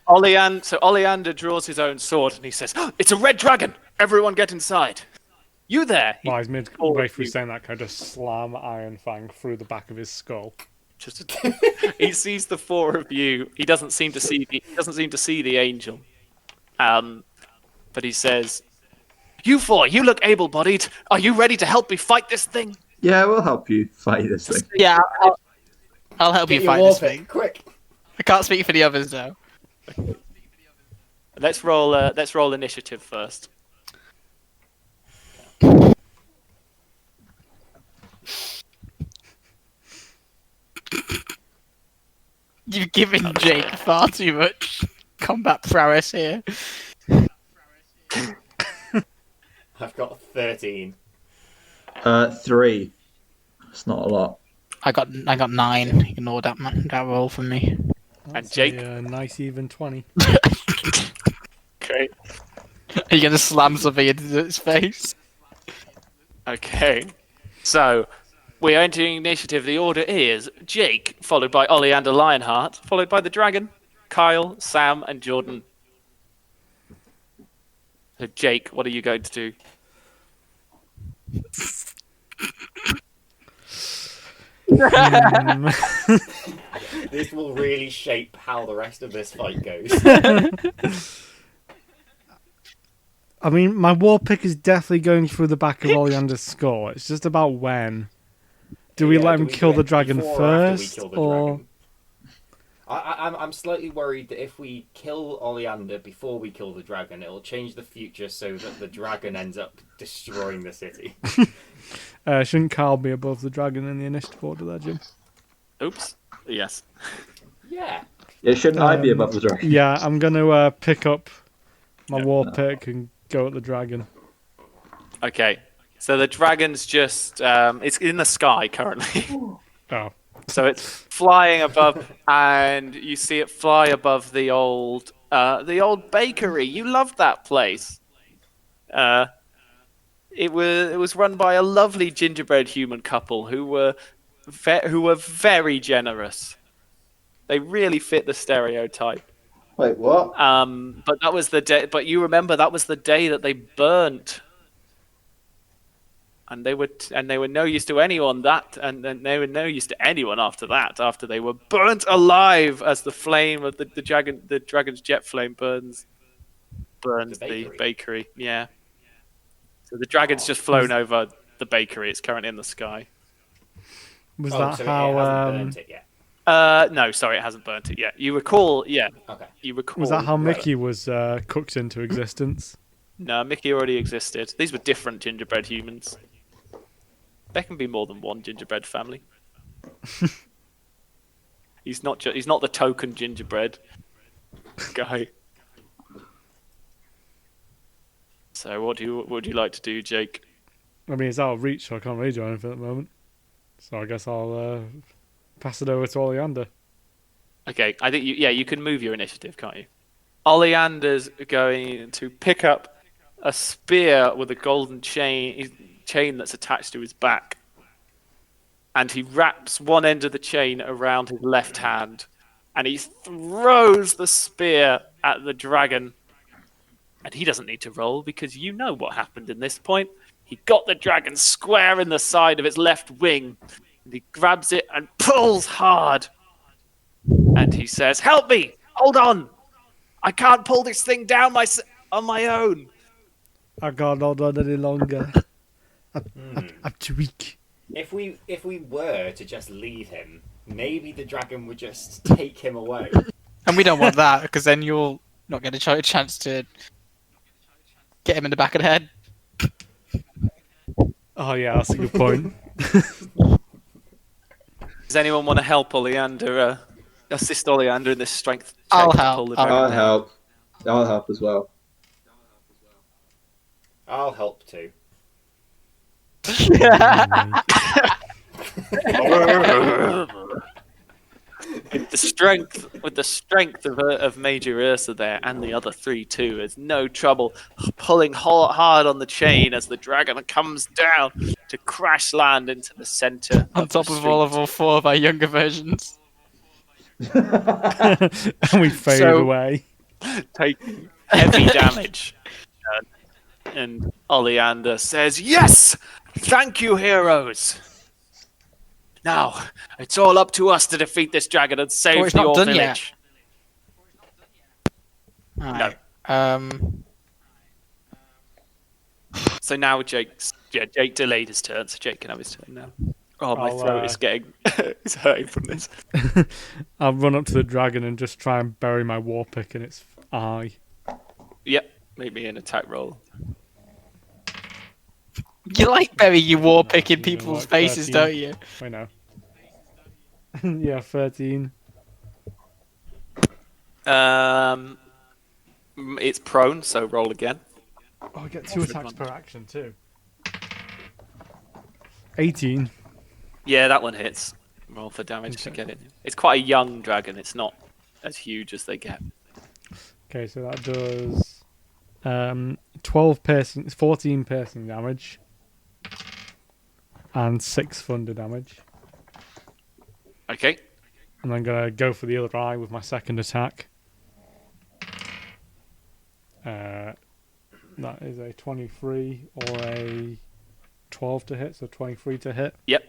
Oleander draws his own sword and he says, "It's a red dragon! Everyone get inside! You there!" Well, he's midway through saying that, kind of slam Iron Fang through the back of his skull. He sees the four of you. He doesn't seem to see the angel. But he says, "You four, you look able-bodied. Are you ready to help me fight this thing?" Yeah, we'll help you fight this thing. Yeah, I'll help you Get your fight this war thing. pick, quick. I can't speak for the others though. Let's roll initiative first. You've given Jake far too much combat prowess here. I've got 13. 3. It's not a lot. I got 9. Ignore that roll from me. And Jake? A nice even 20. Okay. Are you gonna slam something into its face? Okay. So, we're entering initiative. The order is Jake, followed by Oleander Lionheart, followed by the dragon, Kyle, Sam, and Jordan. So, Jake, what are you going to do? This will really shape how the rest of this fight goes. I mean, my war pick is definitely going through the back of Oleander's skull. It's just about when. Do we let him kill the dragon first, or? I'm slightly worried that if we kill Oleander before we kill the dragon, it'll change the future so that the dragon ends up destroying the city. Shouldn't Carl be above the dragon in the initiative order there, Jim? Oops. Yes. Yeah. Yeah, shouldn't I be above the dragon? Yeah, I'm going to pick up my war pick and go at the dragon. Okay. So the dragon's just... it's in the sky currently. Oh. So it's flying above, and you see it fly above the old bakery. You loved that place. It was run by a lovely gingerbread human couple who were very generous. They really fit the stereotype. Wait, what? But that was the day. But you remember that was the day that they burnt. And they were no use to anyone and they were no use to anyone after that. After they were burnt alive as the flame of the dragon's jet flame burns the bakery. Yeah. So the dragon's just flown over the bakery. It's currently in the sky. Was So that it how? hasn't burnt it yet. No, sorry, it hasn't burnt it yet. You recall? Yeah. Okay. You recall? Was that how Mickey was cooked into existence? No, Mickey already existed. These were different gingerbread humans. There can be more than one gingerbread family. He's not the token gingerbread guy. So what would you like to do, Jake? I mean, it's out of reach, so I can't really do anything at the moment. So I guess I'll pass it over to Oleander. Okay, I think you can move your initiative, can't you? Oleander's going to pick up a spear with a golden chain that's attached to his back, and he wraps one end of the chain around his left hand, and he throws the spear at the dragon. And he doesn't need to roll because you know what happened in this point. He got the dragon square in the side of its left wing, and he grabs it and pulls hard. And he says, "Help me! Hold on! I can't pull this thing down on my own." I can't hold on any longer. I'm too weak. If we were to just leave him, maybe the dragon would just take him away. And we don't want that, because then you'll not get a chance to get him in the back of the head. Oh yeah, that's a good point. Does anyone want to help Oleander? Assist Oleander in this strength check I'll to help. pull the I'll dragon I'll down? help. I'll help as well. I'll help too. With the strength of Major Ursa there, and the other three too, there's no trouble pulling hard on the chain as the dragon comes down to crash land into the center On top of all of all four of our younger versions. And we fade So- away. taking heavy damage. And Oleander says, "Yes! Thank you, heroes! Now, it's all up to us to defeat this dragon and save it's not your done village." Alright. So now Jake delayed his turn, so Jake can have his turn now. Oh, my I'll, throat is getting is hurting from this. I'll run up to the dragon and just try and bury my war pick in its eye. Yep, make me an attack roll. You like bury your war pick in Yeah, people's like faces, 13. don't you? I know. Yeah, 13. It's prone, so roll again. Oh, I get 2 attacks per action too. 18. Yeah, that one hits. Roll for damage to Okay. get it. It's quite a young dragon. It's not as huge as they get. Okay, so that does 12 piercing, 14 piercing damage, and 6 thunder damage. Okay. And I'm gonna go for the other eye with my second attack. That is a 23 or a 12 to hit, so 23 to hit. Yep.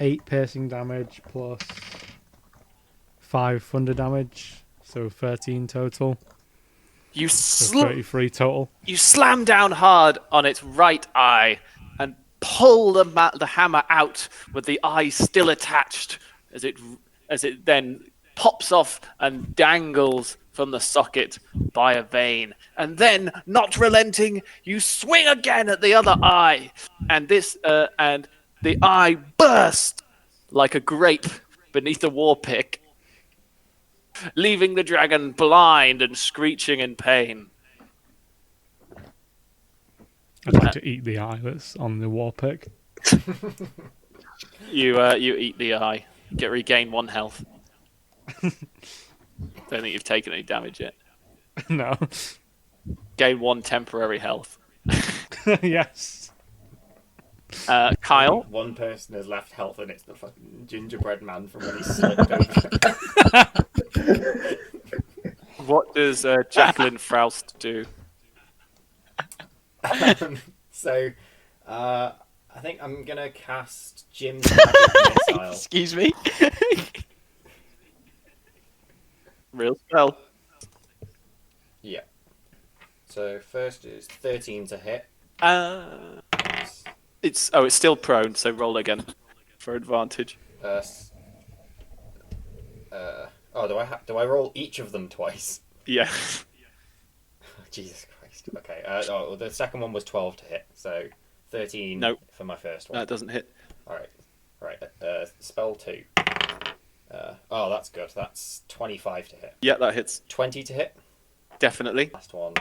8 piercing damage plus 5 thunder damage, so 13 total. You So 33 total. You slam down hard on its right eye and pull the hammer out with the eye still attached as it then pops off and dangles from the socket by a vein. And then, not relenting, you swing again at the other eye, and the eye bursts like a grape beneath a war pick, leaving the dragon blind and screeching in pain. I'd like to eat the eye that's on the war pick. You eat the eye. Regain 1 health. Don't think you've taken any damage yet. No. Gain 1 temporary health. Yes. Kyle, One person has left health, and it's the fucking gingerbread man from when he slipped over. what does Jacqueline Froust do? So, I think I'm gonna cast Jim's Magic Missile. Excuse me. Real spell. Yeah. So first is 13 to hit. It's still prone, so roll again for advantage. Do I roll each of them twice? Yeah. Jesus Christ. Okay. The second one was 12 to hit, so 13 Nope. for my first one. That doesn't hit. All right. Spell 2. That's good. That's 25 to hit. Yeah, that hits. 20 to hit. Definitely. Last one.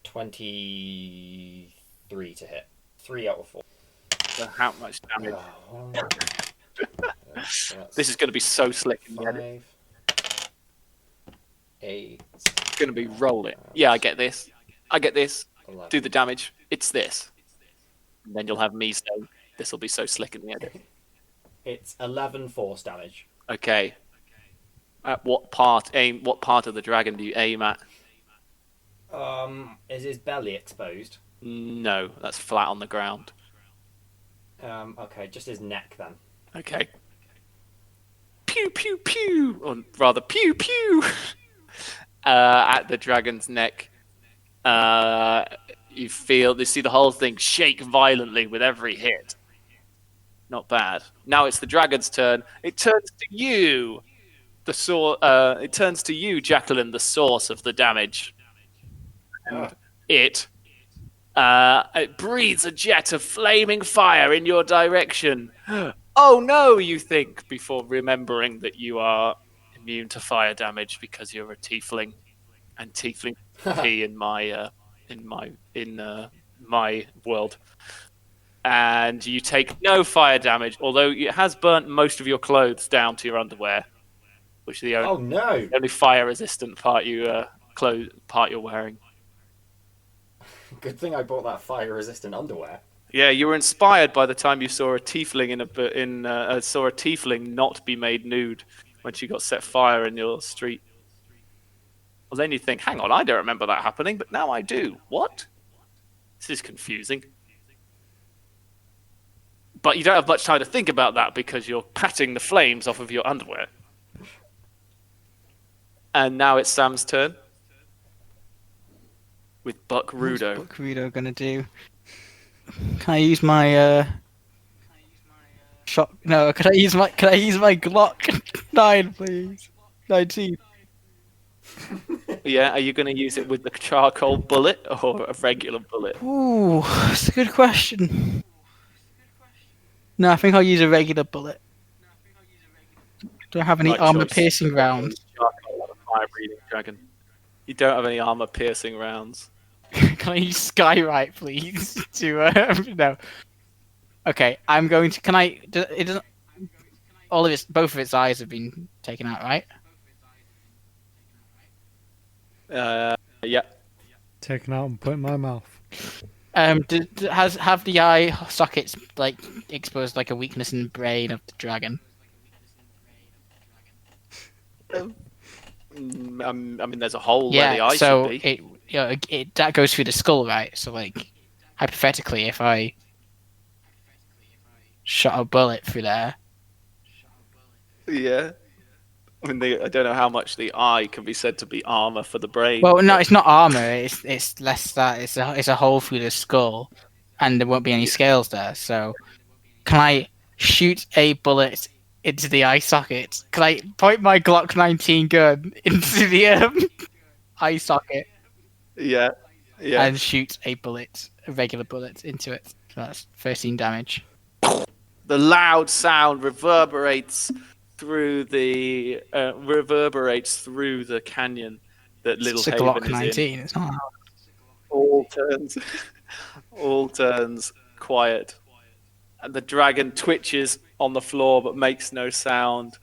23 to hit. 3 out of 4. So how much damage? So that's This is going to be so slick in the 5, edit. 8, It's going to be rolling. Yeah, I get this. 11. Do the damage. It's this. And then you'll have me say, this will be so slick in the edit. It's 11 force damage. Okay. At what part of the dragon do you aim at? Is his belly exposed? No, that's flat on the ground. Okay, just his neck then. Okay. Pew pew pew, or rather pew pew. At the dragon's neck, you see the whole thing shake violently with every hit, Not bad. Now it's the dragon's turn. It turns to you, it turns to you, Jacqueline, the source of the damage. And it breathes a jet of flaming fire in your direction. Oh no, you think, before remembering that you are immune to fire damage because you're a tiefling, and tiefling P in my world. And you take no fire damage, although it has burnt most of your clothes down to your underwear, which is the only fire resistant part you're wearing. Good thing I bought that fire-resistant underwear. Yeah, you were inspired by the time you saw a tiefling saw a tiefling not be made nude when she got set fire in your street. Well, then you think, hang on, I don't remember that happening, but now I do. What? This is confusing. But you don't have much time to think about that because you're patting the flames off of your underwear. And now it's Sam's turn. With Buck Rudo. What's Buck Rudo gonna do? Can I use my shot? No, can I use my Glock 9, please? 19. Yeah, are you going to use it with the charcoal bullet or a regular bullet? Ooh, that's a good question. No, I think I'll use a regular bullet. Do I have any Right armor-piercing choice. rounds? Charcoal on a fire-breathing dragon. You don't have any armor-piercing rounds. Can I use Skywrite, please? No. Okay, I'm going to. Can I? It doesn't. Both of its eyes have been taken out, right? Yeah. Taken out and put in my mouth. Have the eye sockets like exposed like a weakness in the brain of the dragon? I mean, there's a hole where the eye should be. That goes through the skull, right? So, like, hypothetically, if I shot a bullet through there, Yeah. I mean, I don't know how much the eye can be said to be armor for the brain. well, no, it's not armor. It's less that it's a hole through the skull, and there won't be any scales there. So, can I shoot a bullet into the eye socket? Can I point my Glock 19 gun into the eye socket? Yeah. And shoot a regular bullet into it. So that's 13 damage. The loud sound reverberates through the canyon that Little It's a Haven Glock is 19. in. It's not. All turns quiet, and the dragon twitches on the floor but makes no sound.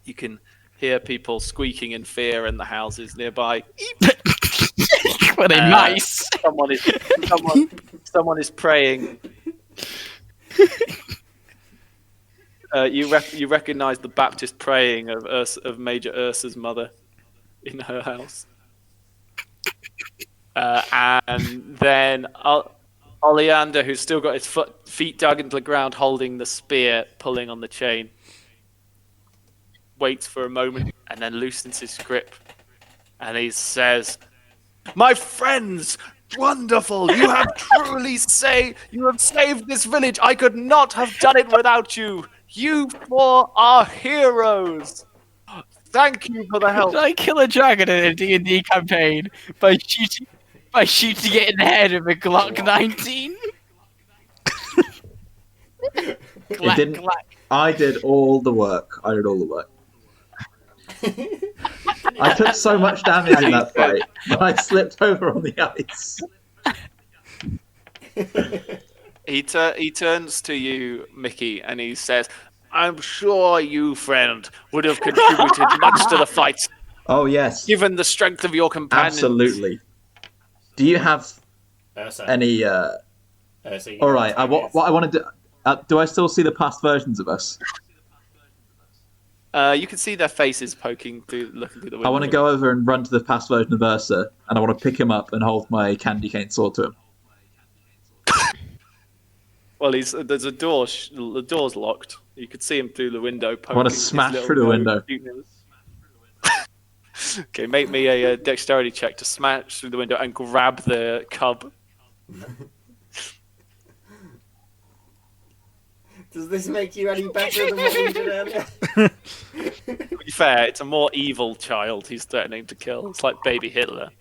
You can hear people squeaking in fear in the houses nearby. Were they mice? Someone is praying. You recognize the Baptist praying of Major Ursa's mother in her house. And then Oleander, who's still got his feet dug into the ground, holding the spear, pulling on the chain, waits for a moment and then loosens his grip. And he says, "My friends, wonderful! You have saved this village. I could not have done it without you. You four are heroes. Thank you for the help." Did I kill a dragon in a D&D campaign by shooting it in the head with a Glock 19? It didn't. I did all the work. I took so much damage in that fight, but I slipped over on the ice. He turns to you, Mickey, and he says, "I'm sure you, friend, would have contributed much to the fight, Oh yes, given the strength of your companions." absolutely. Do you have any? All right. What I want to do? Do I still see the past versions of us? You can see their faces looking through the window. I want to go over and run to the past version of Ursa, and I want to pick him up and hold my candy cane sword to him. Well, there's a door. The door's locked. You could see him through the window. I want to smash through the window. Okay, make me a dexterity check to smash through the window and grab the cub. Does this make you any better than what we did earlier? To be fair, it's a more evil child he's threatening to kill. It's like baby Hitler.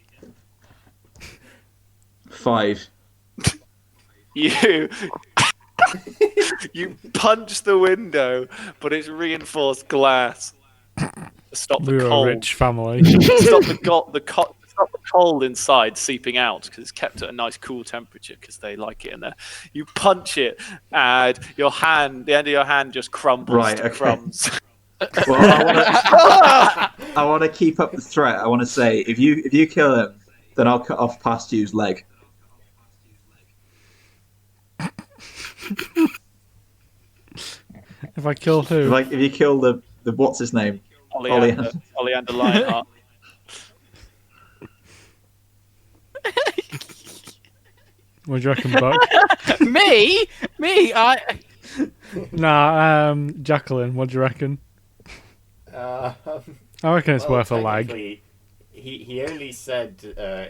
5. You you punch the window, but it's reinforced glass to stop the We're a cold. rich family. Stop stop the cold inside seeping out because it's kept at a nice cool temperature because they like it in there. You punch it, and the end of your hand just crumbles to crumbs. Well, I want to keep up the threat. I want to say, if you kill him, then I'll cut off Pastu's leg. If I kill who? If you kill the what's his name? Oleander Lionheart. What do you reckon, Buck? Me? Jacqueline, what do you reckon? I reckon it's worth a leg. He only said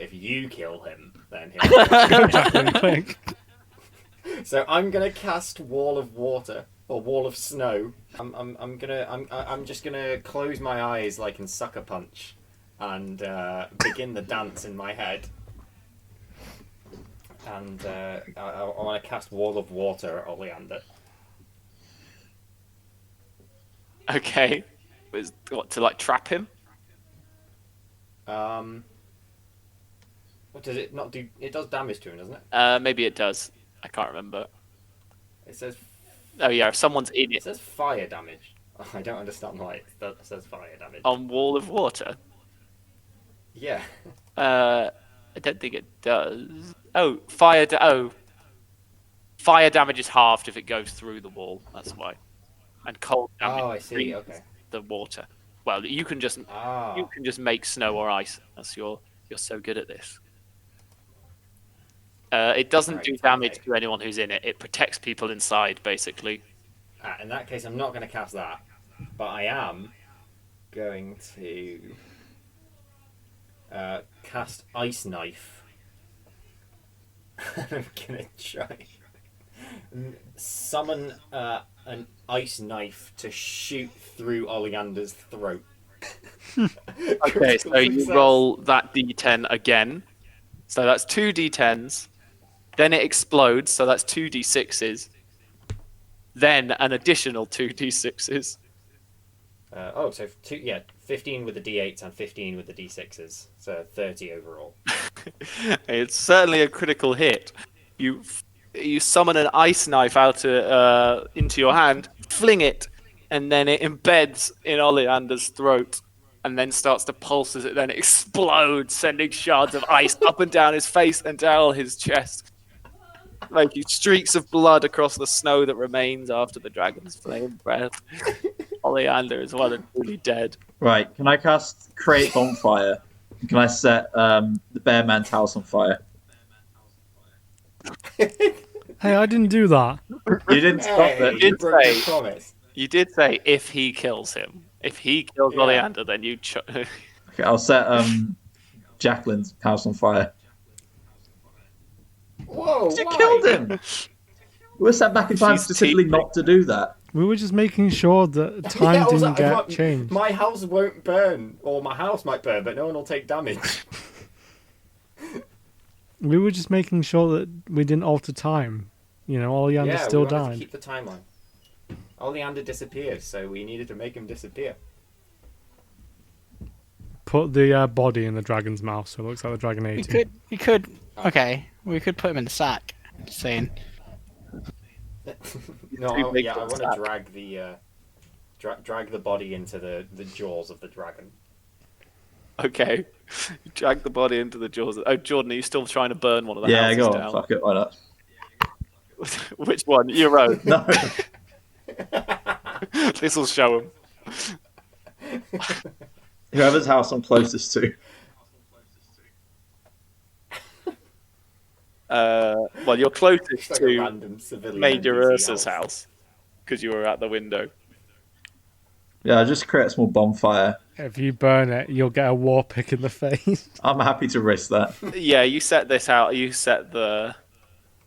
if you kill him, then he'll. Jacqueline, quick. So I'm gonna cast Wall of Water or Wall of Snow. I'm just gonna close my eyes like in Sucker Punch, and begin the dance in my head. And I want to cast Wall of Water at Oleander. Okay. What, to like trap him? What does it not do? It does damage to him, doesn't it? Maybe it does. I can't remember. It says. Oh yeah, if someone's in It it. says fire damage. I don't understand why it says fire damage. On Wall of Water? Yeah. I don't think it does. Oh, fire damage is halved if it goes through the wall. That's why. And cold damage. Oh, I see. Okay. The water. Well, you can just make snow or ice. You're so good at this. It doesn't do damage to anyone who's in it. It protects people inside, basically. In that case, I'm not going to cast that, but I am going to cast Ice Knife. I'm going to try summon an ice knife to shoot through Oleander's throat. Okay, so you roll that d10 again. So that's 2 d10s. Then it explodes, so that's 2 d6s. Then an additional 2 d6s. So 15 with the d8s and 15 with the d6s. So 30 overall. It's certainly a critical hit. You summon an ice knife out into your hand, fling it, and then it embeds in Oleander's throat, and then starts to pulse as it then explodes, sending shards of ice up and down his face and down his chest, making streaks of blood across the snow that remains after the dragon's flame breath. Oleander is well and truly dead. Right, can I cast Create Bonfire? Can I set the Bear Man's house on fire? Hey, I didn't do that. You didn't stop it. You broke your promise. You did say if he kills him. If he kills Oleander, then you... Okay, I'll set Jacqueline's house on fire. Whoa, You why? killed him! We were set back in time She's specifically teething. not to do that. We were just making sure that time Yeah, also, didn't get changed. My house won't burn, or my house might burn, but no one will take damage. We were just making sure that we didn't alter time. You know, Oleander still we wanted to died. keep the timeline. Oleander disappeared, so we needed to make him disappear. Put the body in the dragon's mouth so it looks like the dragon ate him. We could put him in the sack. Just saying. No, Too big I for want to that. drag the drag the body into the jaws of the dragon. Okay. You drag the body into the jaws. Oh, Jordan, are you still trying to burn one of the Yeah, houses go on, down? fuck it, why not? Which one? Your own. No. This will show him. Whoever's house I'm closest to. Well, you're closest It's like a to random civilian Major NPC Ursa's house because you were at the window. Yeah, just create a small bonfire. If you burn it, you'll get a war pick in the face. I'm happy to risk that. Yeah, you set this out. You set the.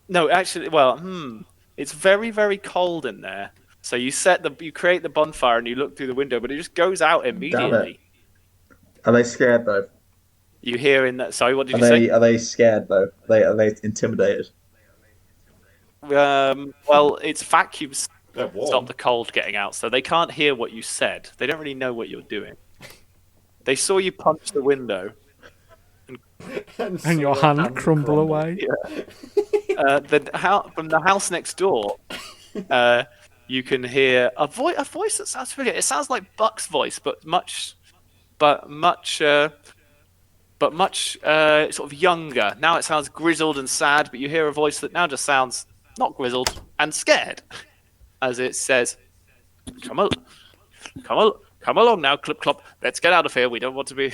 No, actually, well, It's very, very cold in there. So you create the bonfire and you look through the window, but it just goes out immediately. Are they scared though? You hear in that. Sorry, what did you say? Are they scared though? Are they intimidated? Well, it's vacuum They're warm. stop the cold getting out, so they can't hear what you said. They don't really know what you're doing. They saw you punch the window. And your hand crumble away. From the house next door, you can hear a voice that sounds familiar. It sounds like Buck's voice, but much sort of younger. Now it sounds grizzled and sad, but you hear a voice that now just sounds not grizzled and scared, as it says, "Come along now, Clip Clop. Let's get out of here. We don't want to be,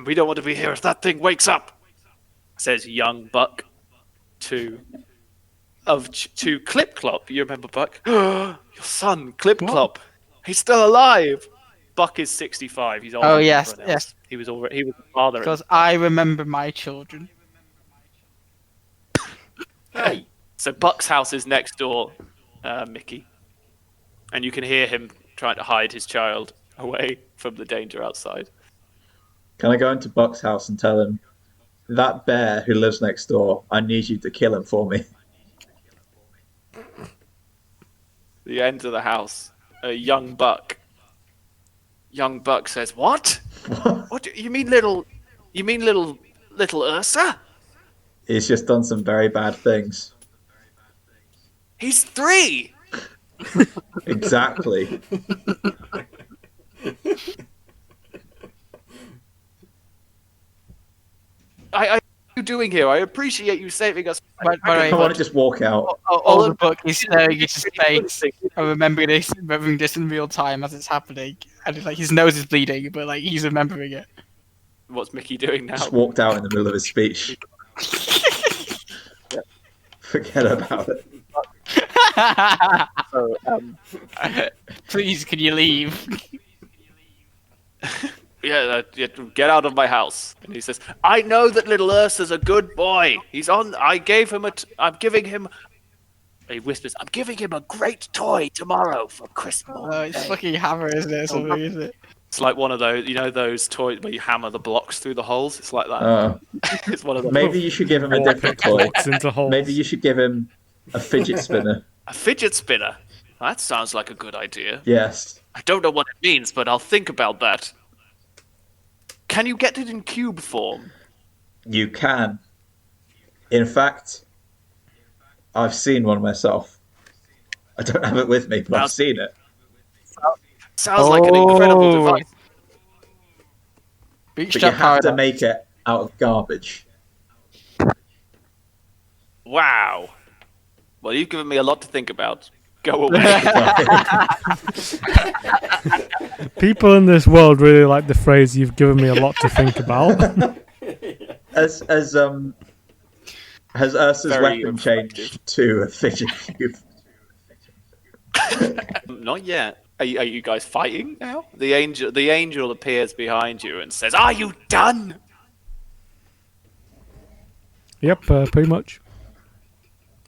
we don't want to be here if that thing wakes up," says young Buck to Clip Clop. You remember Buck? Your son, Clip Clop. He's still alive. Buck is 65. He's older. Oh than yes, everyone else. yes. He was a father. Because I remember my children. Hey, So Buck's house is next door, Mickey, and you can hear him trying to hide his child away from the danger outside. Can I go into Buck's house and tell him, that bear who lives next door, I need you to kill him for me? The end of the house, young Buck. Young Buck says, "What? What do you mean, little Ursa? He's just done some very bad things. He's 3." Exactly. What are you doing here? I appreciate you saving us. By the way, I want to just walk out. all the book is staring at his face. I remember this in real time as it's happening, and it's like his nose is bleeding, but like he's remembering it. What's Mickey doing now? Just walked out in the middle of his speech. Forget about it. So, Please, can you leave? get out of my house. And he says, "I know that little Ursa's a good boy. I'm giving him," he whispers, "I'm giving him a great toy tomorrow for Crispmorn." Oh, it's fucking hammer, isn't it? Something, isn't it? It's like one of those, those toys where you hammer the blocks through the holes. It's like that. It's one of those. Maybe you should give him a different toy. Blocks into holes. Maybe you should give him a fidget spinner. A fidget spinner. That sounds like a good idea. Yes. I don't know what it means, but I'll think about that. Can you get it in cube form? You can. In fact, I've seen one myself. I don't have it with me, but I've seen it. Sounds like an incredible device. Beach But you have to make it out of garbage. Wow. Well, you've given me a lot to think about. Go away. People in this world really like the phrase "you've given me a lot to think about." Has Ursa's Very weapon changed to a fidget cube? Not yet. Are you guys fighting now? The angel appears behind you and says, "Are you done?" Yep, pretty much.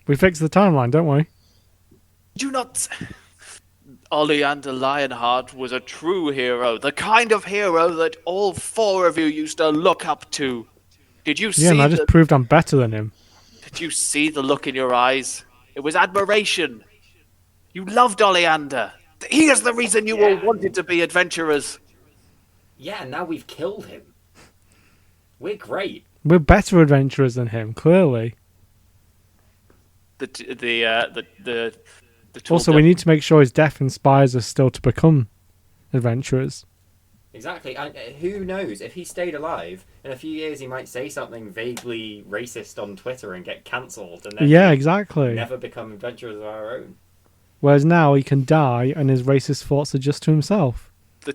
We fixed the timeline, don't we? Do not. Oleander Lionheart was a true hero, the kind of hero that all 4 of you used to look up to. Did you see? Yeah, and I just proved I'm better than him. Did you see the look in your eyes? It was admiration. You loved Oleander. He is the reason you all wanted to be adventurers. yeah, now we've killed him. We're great. We're better adventurers than him, clearly. The tool Also, we need to make sure his death inspires us still to become adventurers. Exactly. And who knows? If he stayed alive, in a few years he might say something vaguely racist on Twitter and get cancelled, and then Yeah, exactly. never become adventurers of our own. Whereas now he can die and his racist thoughts are just to himself. The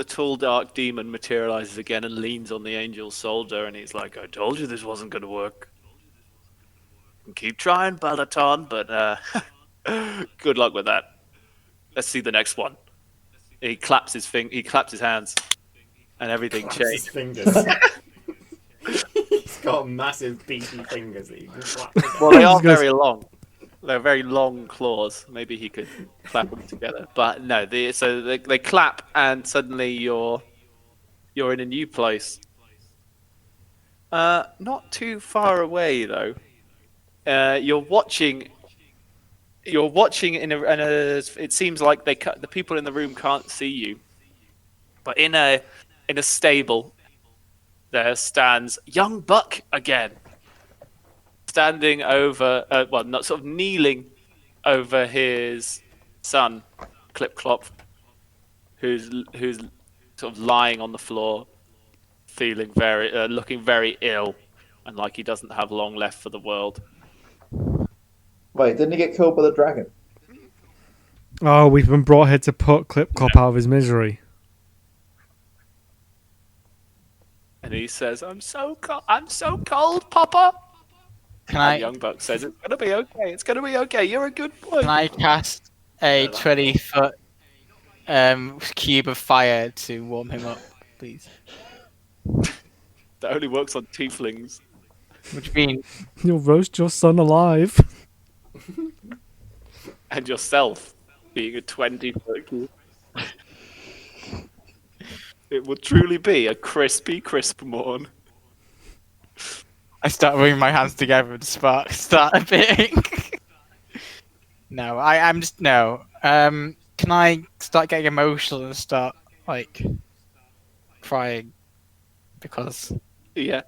tall dark demon materializes again and leans on the angel's shoulder, and he's like, "I told you this wasn't going to work. Keep trying, Balaton, but good luck with that. Let's see the next one." He claps his hands, and everything His changes. fingers. He's got massive beefy fingers that he can clap together. Well, they are He goes- very long. They're very long claws. Maybe he could clap them together. But no, they clap, and suddenly you're in a new place. Not too far away though. You're watching. You're watching in a. It seems like the people in the room can't see you, but in a stable, there stands young Buck again, standing over. Well, not sort of kneeling over his son, Clip Clop, who's sort of lying on the floor, feeling looking very ill, and like he doesn't have long left for the world. Wait, didn't he get killed by the dragon? Oh, we've been brought here to put Clip Clop out of his misery. And he says, "I'm so cold, Papa." Can And I young Buck says, "It's gonna be okay. It's gonna be okay. You're a good boy." can I cast a 20-foot cube of fire to warm him up, please? That only works on tieflings. Which means You'll roast your son alive. And yourself being a 20-foot cube. It will truly be a crispy Crispmorn. I start rubbing my hands together and sparks start appearing. No, I'm just no. Can I start getting emotional and start like crying because Yeah,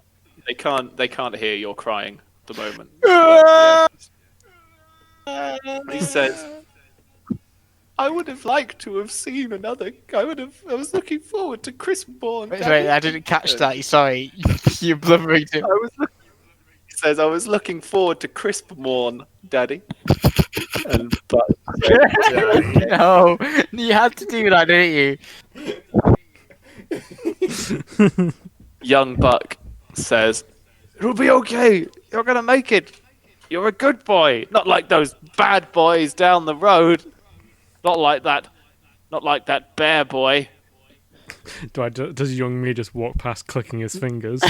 they can't hear your crying at the moment. But, yeah. He says, "I would have liked to have seen another. I was looking forward to Crispmorn." wait, I didn't catch that. Sorry, you're blubbering too. He says, "I was looking forward to Crispmorn, Daddy." And but No, you had to do that, didn't you? young Buck says, "It'll be okay. You're gonna make it. You're a good boy. Not like those bad boys down the road. Not like that. Not like that bear boy." Does young me just walk past clicking his fingers?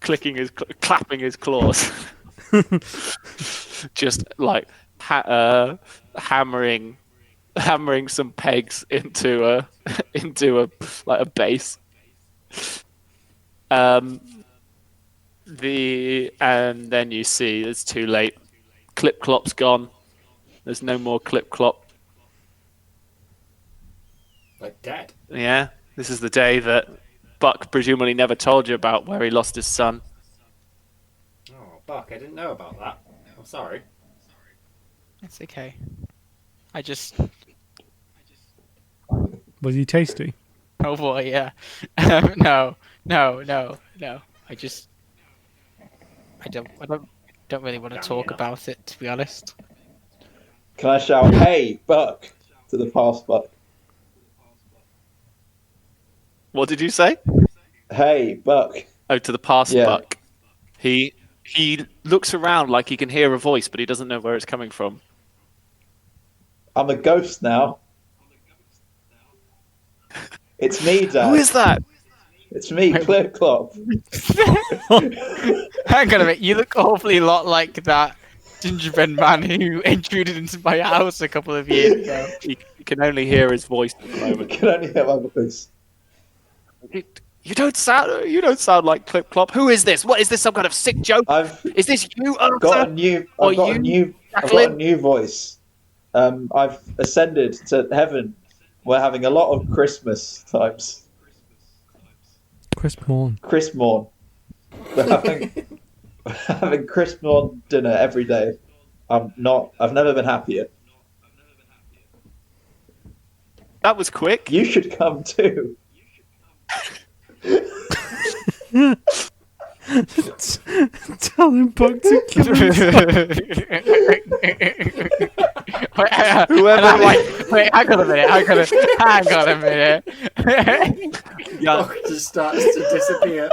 Clapping his claws. Just like hammering some pegs into a like a base. And then you see it's too late. Clip Clop's gone. There's no more Clip Clop. Like dead. Yeah, this is the day that Buck presumably never told you about, where he lost his son. Oh, Buck, I didn't know about that. I'm sorry. It's okay. I just Was he tasty? oh boy, yeah. No. I don't really want to talk about it, to be honest. Can I shout, "Hey, Buck," to the past Buck? What did you say? Hey, Buck. Oh, to the past Yeah. Buck. He looks around like he can hear a voice, but he doesn't know where it's coming from. I'm a ghost now. It's me, Dad. Who is that? It's me, Clip Clop. Hang on a minute, you look awfully lot like that gingerbread man who intruded into my house a couple of years ago. You can only hear his voice at the I moment. can only hear my voice. You don't sound like Clip Clop. Who is this? What is this? Some kind of sick joke? I've Is this you, Osa? got a new. Or I've got a you, new. I've got a Jacqueline? new voice. I've ascended to heaven. We're having a lot of Christmas times. Crispmorn. Crispmorn. We're having Crispmorn dinner every day. I've never been happier. That was quick. You should come too. Tell him Buck to kill himself. Whoever Wait, hang on a minute. young, Buck just starts to disappear.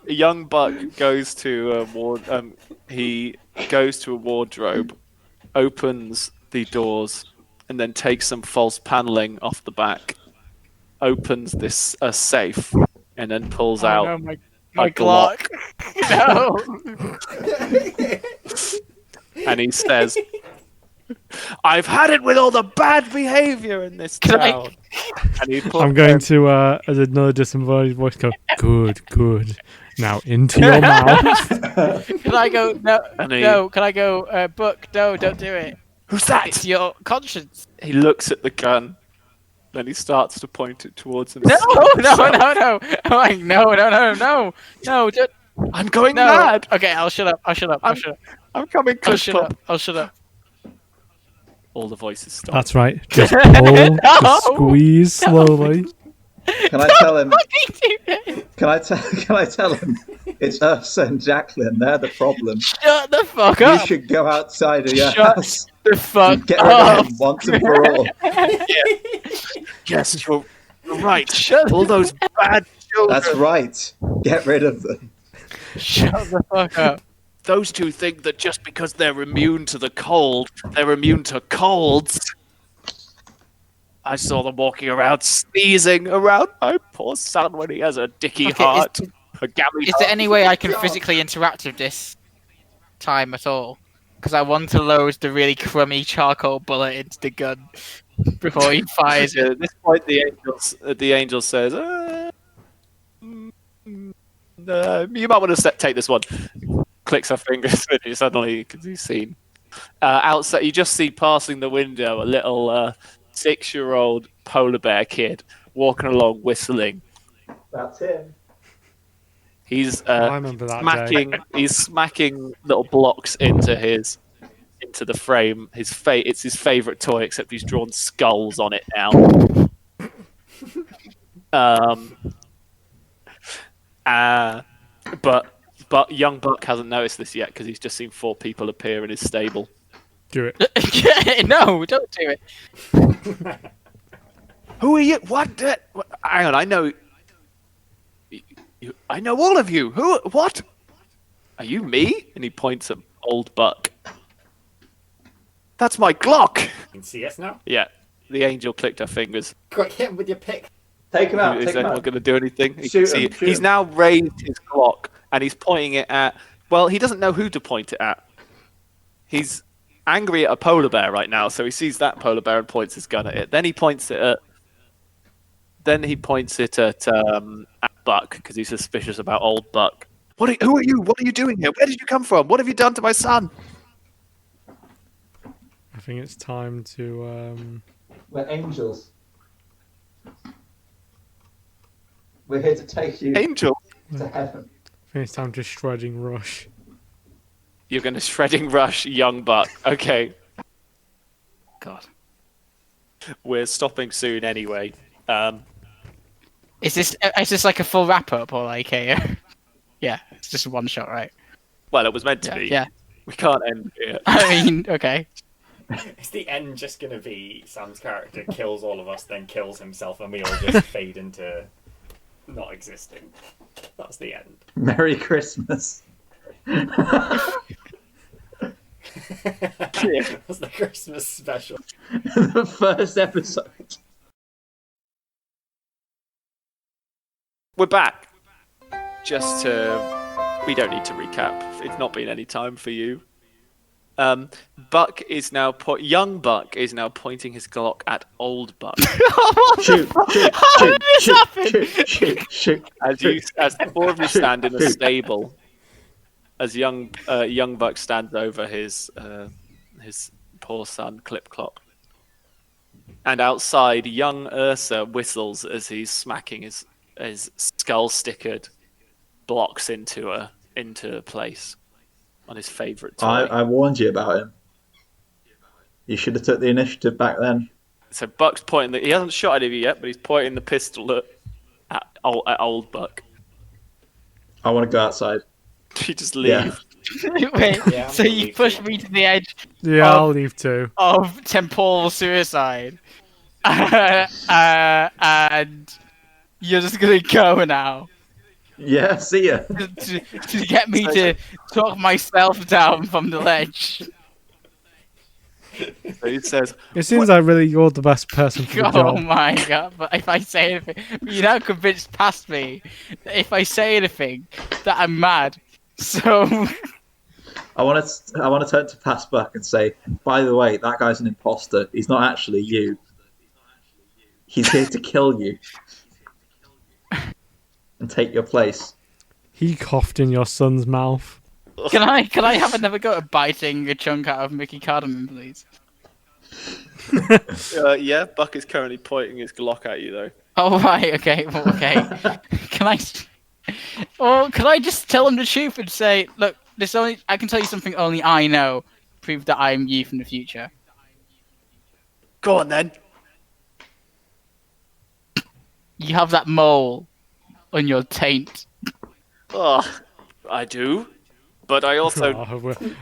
young Buck goes to a he goes to a wardrobe, opens the doors, and then takes some false paneling off the back, opens this safe, and then pulls out No, my a Glock. Glock. No. And he says, I've had it with all the bad behaviour in this Can I- town. And he I'm going to, as another disembodied voice, go, good, good. Now into your mouth. Can I go? No, And he- no. Can I go? Book, no, don't do it. Who's that? It's your conscience. He looks at the gun. Then he starts to point it towards No, himself. no, no, no. I'm like, no, no, no, no, no. Don't, I'm going no. mad. Okay, I'll shut up. I'll shut up. I'll I'm- shut up. I'm coming I'll close. shut up. I'll shut up. All the voices stop. That's right. Just pull, just squeeze slowly. Can I tell him? Fucking do it. Can I tell him? It's us and Jacqueline. They're the problem. Shut the fuck You up. should go outside of your Shut house. the fuck Get rid up. of him once and for all. Yes, you're right. Shut All those bad children. That's right. Get rid of them. Shut the fuck up. Those two think that just because they're immune to the cold, they're immune to colds. I saw them walking around, sneezing around my poor son when he has a dicky Okay, heart. A gammy Is heart. there any way I can physically interact with this time at all? Because I want to load the really crummy charcoal bullet into the gun before he fires it. At this point, the angel says, you might want to take this one. Clicks her fingers when he suddenly, because he's seen. Outside, you just see passing the window a little 6-year-old polar bear kid walking along whistling. That's him. He's I remember that day. smacking. He's smacking little blocks into the frame. It's his favorite toy, except he's drawn skulls on it now. But young Buck hasn't noticed this yet because he's just seen 4 people appear in his stable. Do it. No, don't do it. Who are you? What? Hang on, I know. I know all of you. Who? What? Are you me? And he points at old Buck. That's my Glock. You can see us now. Yeah, the angel clicked her fingers. Quick, hit him with your pick. Take him out. Is Take him anyone out. going to do anything? You Shoot can see him, shoot he's him. now raised his Glock and he's pointing it at. Well, he doesn't know who to point it at. He's angry at a polar bear right now, so he sees that polar bear and points his gun at it. Then he points it at. At Buck because he's suspicious about old Buck. Who are you? What are you doing here? Where did you come from? What have you done to my son? I think it's time to. We're angels. We're here to take you Angel, to heaven. I think it's time to shredding rush. you're going to shredding rush young Buck. Okay, God. we're stopping soon anyway. Is this like a full wrap up or like a? Yeah, it's just one shot, right? Well, it was meant to Yeah. be. Yeah. We can't end it. I mean, okay. Is the end just going to be Sam's character kills all of us, then kills himself, and we all just fade into not existing? That's the end. Merry Christmas. That's the Christmas special. The first episode. We're back. Just to... We don't need to recap. It's not been any time for you. Buck is now... Young Buck is now pointing his Glock at old Buck. Shoot, shoot, shoot, shoot, shoot, shoot. As the 4 of you stand in a stable, as young Buck stands over his poor son, Clip Clop. And outside, young Ursa whistles as he's smacking his skull-stickered blocks into place on his favourite toy. I warned you about him. You should have took the initiative back then. So Buck's pointing. He hasn't shot any of you yet, but he's pointing the pistol at old Buck. I want to go outside. He just leave. Yeah. Wait, Yeah, I'm so gonna you leave push too. me to the edge Yeah, Oh. I'll leave too. of temporal suicide, and you're just gonna go now Yeah, see ya. to get me to talk myself down from the ledge. So he says, It seems like really you're the best person for the Oh job. my god! But if I say anything, you're now convinced past me that if I say anything, that I'm mad. So I want to turn to Passbuck and say, by the way, that guy's an imposter. He's not actually you. He's here to kill you and take your place. He coughed in your son's mouth. Can I have another go at biting a chunk out of Mickey Cardamom, please? Yeah, Buck is currently pointing his Glock at you, though. Oh right, okay, well, okay. Can I just tell him the truth and say, look, I can tell you something only I know. Prove that I'm you from the future. Go on, then. You have that mole on your taint. Oh, I do. But I also...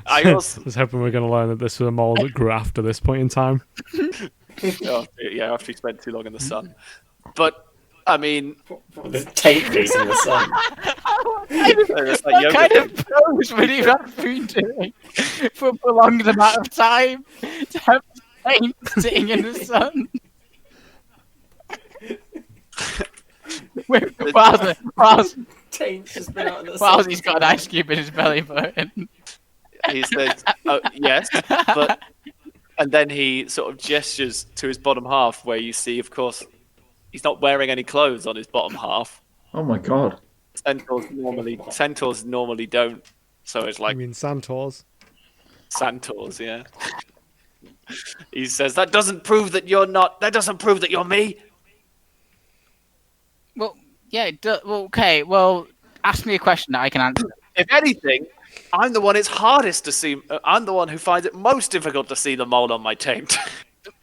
I was hoping we were going to learn that this was a mole that grew after this point in time. After he spent too long in the sun. But, I mean... The tape piece in the sun. What kind of pose would you have been doing for a prolonged amount of time to have taint sitting in the sun? Whilst Taint has been out in the Whilst sun. he's got an ice cube in his belly button. He says, oh, yes, but... And then he sort of gestures to his bottom half, where you see, of course, he's not wearing any clothes on his bottom half. Oh my god. Centaurs normally don't. So it's like I mean, Santos. Centaurs, yeah. He says, that doesn't prove that you're me. Well, yeah, well, okay, well, ask me a question that I can answer. If anything, I'm the one it's hardest to see. I'm the one who finds it most difficult to see the mole on my taint.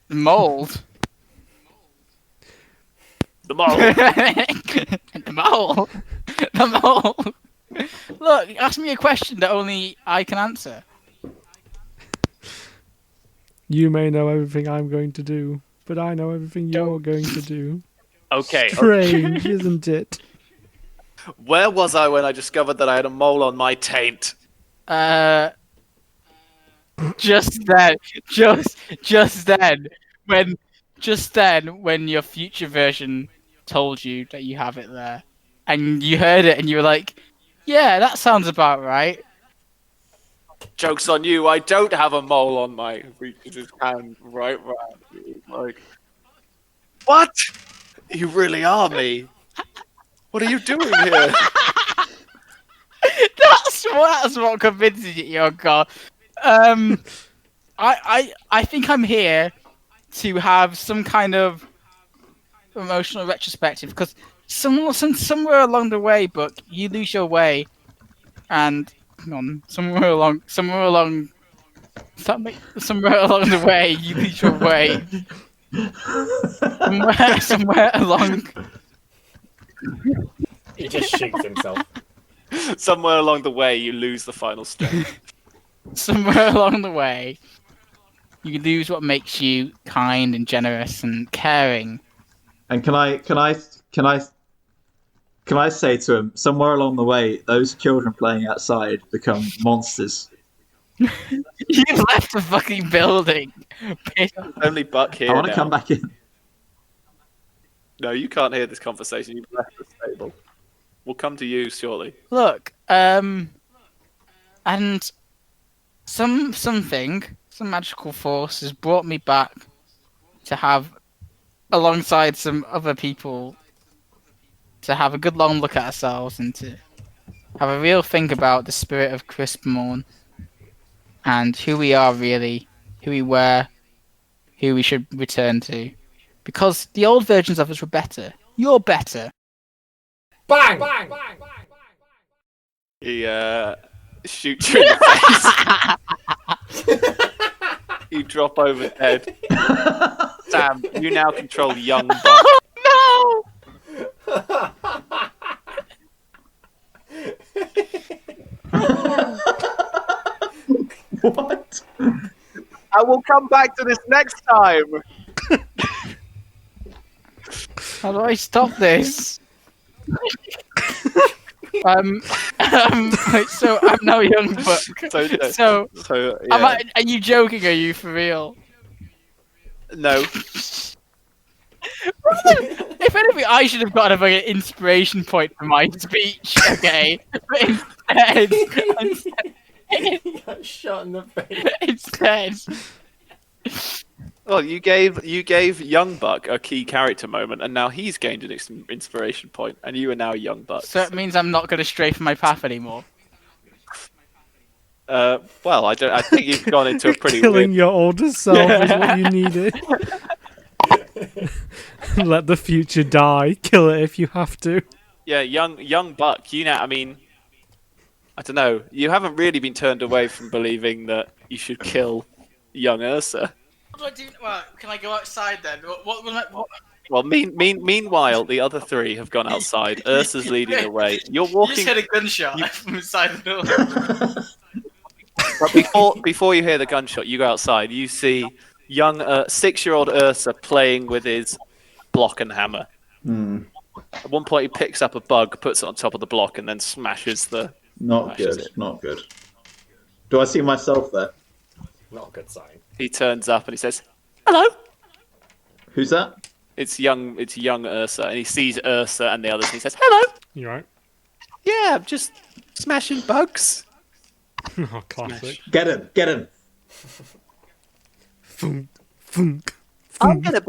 Mold? The mole. The mole? The mole? Look, ask me a question that only I can answer. You may know everything I'm going to do, but I know everything you're going to do. Okay. Strange, isn't it? Where was I when I discovered that I had a mole on my taint? Just then, when your future version told you that you have it there, and you heard it, and you were like, "Yeah, that sounds about right." Joke's on you! I don't have a mole on my his hand right round. Like, what? You really are me. What are you doing here? That's what convinces you, you're God. I think I'm here to have some kind of emotional retrospective, because somewhere along the way, Buck, you lose your way, and hang on, somewhere along the way, you lose your way. Somewhere along. He just shoots himself. Somewhere along the way, you lose the final strength. Somewhere along the way, you lose what makes you kind and generous and caring. And can I say to him, somewhere along the way, those children playing outside become monsters. You've left the fucking building. Only Buck here. I want to now. come back in. No, you can't hear this conversation. You've left the stable. We'll come to you shortly. Look, and some magical force has brought me back to have, alongside some other people, to have a good long look at ourselves and to have a real think about the spirit of Crispmorn and who we are really, who we were, who we should return to. Because the old versions of us were better. You're better. Bang! Bang! Bang! He shoots you in the face. You drop over dead. Sam, you now control young Buck. Oh What? I will come back to this next time. How do I stop this? So I'm now young Buck. So yeah. are you joking? Are you for real? No. If anything, I should have gotten an inspiration point for my speech. Okay, but instead He got shot in the face. It's dead. Well, you gave Young Buck a key character moment, and now he's gained an inspiration point, and you are now Young Buck. So it means I'm not going to stray from my path anymore. Well, I don't. I think you've gone into a pretty Killing weird. your older self is what you needed. Let the future die. Kill it if you have to. Yeah, young Buck. You know, I mean, I don't know. You haven't really been turned away from believing that you should kill young Ursa. What do I do? Well, can I go outside then? What? Well, meanwhile, the other three have gone outside. Ursa's leading the way. You're You walking. just hit a gunshot from inside the building. But before you hear the gunshot, you go outside. You see young 6-year-old Ursa playing with his block and hammer. At one point, he picks up a bug, puts it on top of the block, and then smashes the. Not Smashes good. it. Not good. Do I see myself there? Not a good sign. He turns up and he says, "Hello." Who's that? It's young Ursa, and he sees Ursa and the others, and he says, "Hello." You right? Yeah, I'm just smashing bugs. Oh, classic. Get him! Get him! Funk, funk. I'm gonna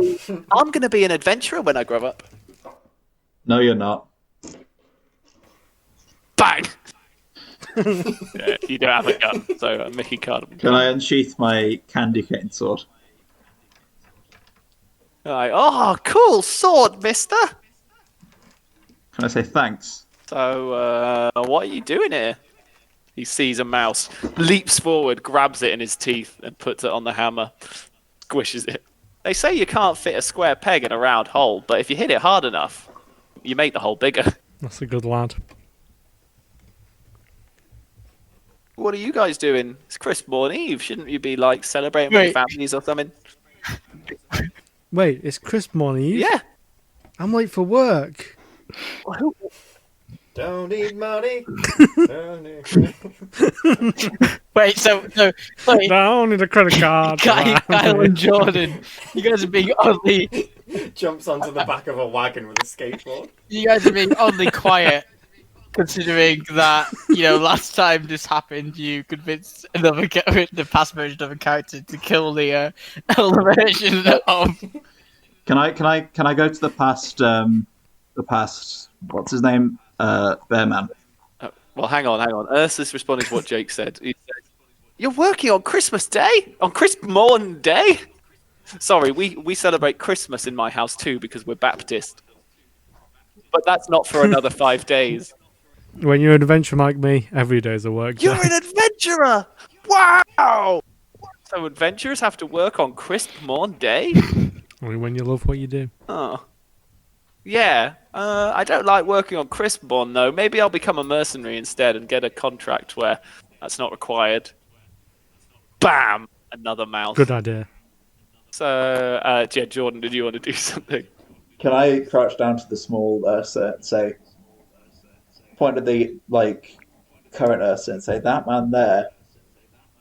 be an adventurer when I grow up. No, you're not. Bang! Yeah, you don't have a gun, so Mickey can't. Can I unsheath my candy cane sword? Like, oh, cool sword, mister. Can I say thanks? So, what are you doing here? He sees a mouse, leaps forward, grabs it in his teeth, and puts it on the hammer, squishes it. They say you can't fit a square peg in a round hole, but if you hit it hard enough, you make the hole bigger. That's a good lad. What are you guys doing? It's Crispmorn Eve. Shouldn't you be, like, celebrating with your families or something? Wait, it's Crispmorn Eve? Yeah. I'm late for work. Don't need money. Don't need... Wait, so wait, No, I need a credit card. Kyle and Jordan, you guys are being oddly, Jumps onto the back of a wagon with a skateboard. you guys are being oddly quiet, considering that last time this happened, you convinced the past version of a character to kill the older version of. Can I go to the past? The past. What's his name? Bearman. Well, hang on. Ursus responded to what Jake said. He said, "You're working on Christmas Day? On Crispmorn Day?" Sorry, we celebrate Christmas in my house too because we're Baptist. But that's not for another 5 days. When you're an adventurer like me, every day's a work day. You're an adventurer! Wow! So adventurers have to work on Crispmorn Day? Only when you love what you do. Oh. Yeah. I don't like working on Crispmorn, though. Maybe I'll become a mercenary instead and get a contract where that's not required. Bam! Another mouse. Good idea. So, yeah, Jordan, did you want to do something? Can I crouch down to the small Ursa and say, point at the current Ursa and say, that man there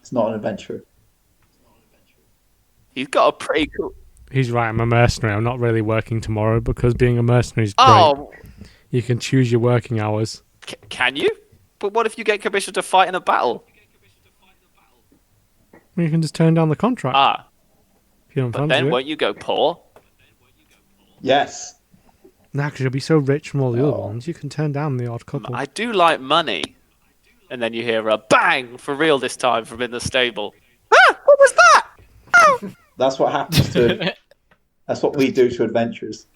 is not an adventurer. He's got a pretty cool... He's right, I'm a mercenary. I'm not really working tomorrow because being a mercenary is great. Oh, You can choose your working hours. can you? But what if you get commissioned to fight in a battle? You can just turn down the contract Ah, if you don't but fancy then it. won't you go poor? Yes. Nah, because you'll be so rich from all the other Oh. ones, you can turn down the odd couple. I do like money. And then you hear a bang, for real this time, from in the stable. Ah, what was that? Oh! That's what happens to... That's what we do to adventurers.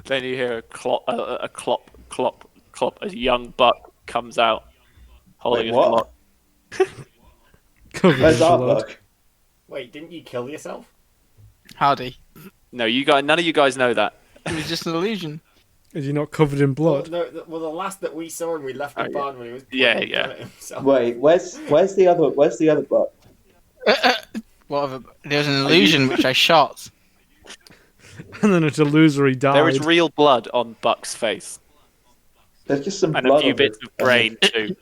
Then you hear a clop, as young Buck comes out, holding Wait, his what? clock. Covered Where's in our blood. book? Wait, didn't you kill yourself? Howdy. No, none of you guys know that. It was just an illusion. Is he not covered in blood? Well, no, the last that we saw him, we left the Oh, yeah. barn when he was Yeah, pointing yeah. gun at himself. Wait, where's the other book? There was an illusion which I shot. And then it's a loser, he died. There is real blood on Buck's face. There's just some And blood a few on bits it. of brain, too.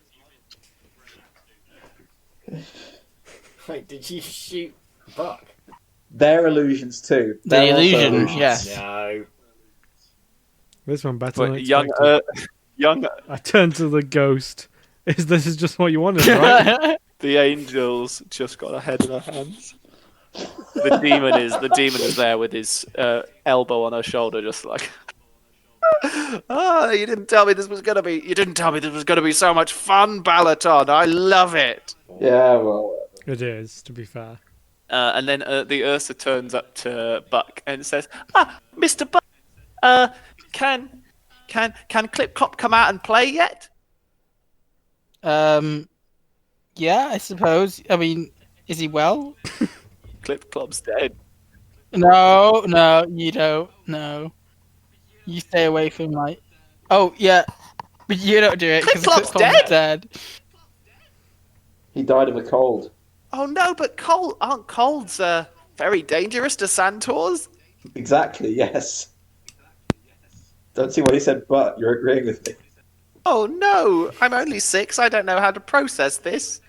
Wait, did you shoot Buck? They're illusions too. The They're also illusion, illusions. yes. No. This one better than But young, expected. young, I turned to the ghost This is just what you wanted, right? The angels just got a head in her hands. The demon is there with his elbow on her shoulder, just like, you didn't tell me this was gonna be so much fun, Balaton. I love it. Yeah, well, It is, to be fair. And then the Ursa turns up to Buck and says, Mr. Buck, can Clip Clop come out and play yet? Yeah, I suppose. I mean, is he well? Clip Clop's dead. No, you don't. No, you stay away from my. Oh yeah, but you don't do it because Clip-Clop's dead. he died of a cold. Oh no, but aren't colds very dangerous to Centaurs? Exactly, yes. Don't see why he said but. You're agreeing with me. Oh no, I'm only 6. I don't know how to process this.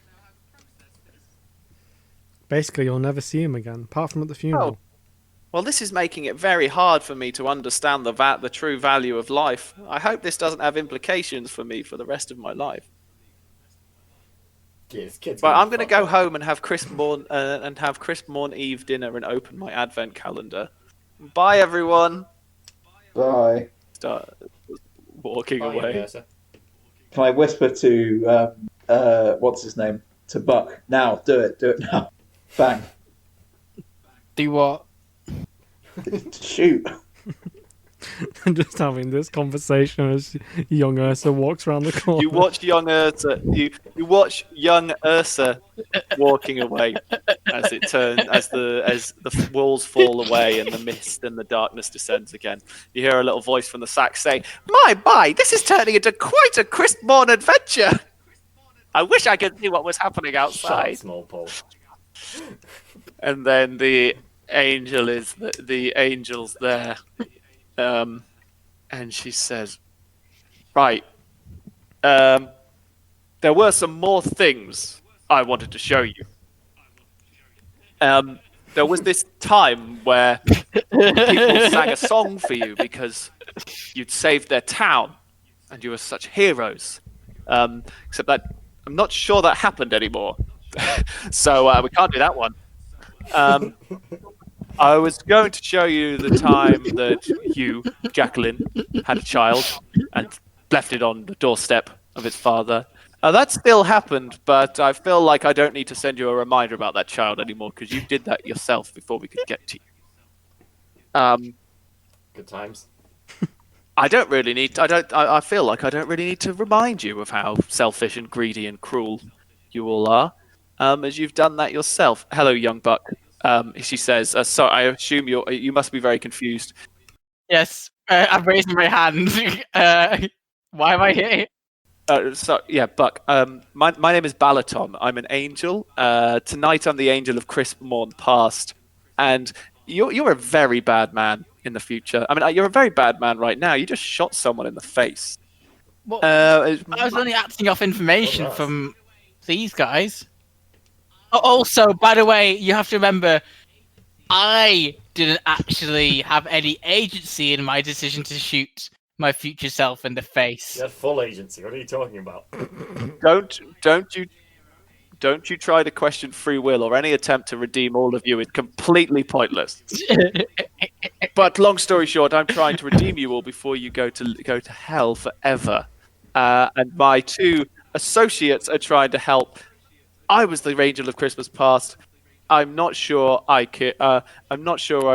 Basically, you'll never see him again, apart from at the funeral. Well, this is making it very hard for me to understand the true value of life. I hope this doesn't have implications for me for the rest of my life. Kids But I'm going to go home and have Crispmorn Eve dinner and open my advent calendar. Bye, everyone. Bye. Start walking Bye, away. Ursa. Can I whisper to what's his name? To Buck. Now, do it now. Bang. Do what? Shoot. Just having this conversation as young Ursa walks around the corner. You watch young Ursa. You watch young Ursa walking away as the walls fall away and the mist and the darkness descends again. You hear a little voice from the sack saying, "My, this is turning into quite a Crispmorn adventure. I wish I could see what was happening Shut up, outside." small Paul. And then the angel's there, and she says, "Right, there were some more things I wanted to show you. There was this time where people sang a song for you because you'd saved their town, and you were such heroes. Except that I'm not sure that happened anymore, so we can't do that one. I was going to show you the time that you, Jacqueline, had a child and left it on the doorstep of its father. That still happened, but I feel like I don't need to send you a reminder about that child anymore because you did that yourself before we could get to you. Good times. I don't really need. I feel like I don't really need to remind you of how selfish and greedy and cruel you all are, as you've done that yourself. Hello, young buck. She says. So I assume you must be very confused. Yes, I'm raising my hand. Why am I here? Buck. My name is Balaton. I'm an angel. Tonight I'm the angel of Crispmorn past, and you're a very bad man in the future. I mean, you're a very bad man right now. You just shot someone in the face. Well, I I was only acting off information Oh, nice. from these guys. Oh, also, by the way, you have to remember, I didn't actually have any agency in my decision to shoot my future self in the face. You had full agency. What are you talking about? Don't you try to question free will or any attempt to redeem all of you is completely pointless. But long story short, I'm trying to redeem you all before you go to hell forever. And my 2 associates are trying to help. I was the angel of Christmas past. I'm not sure I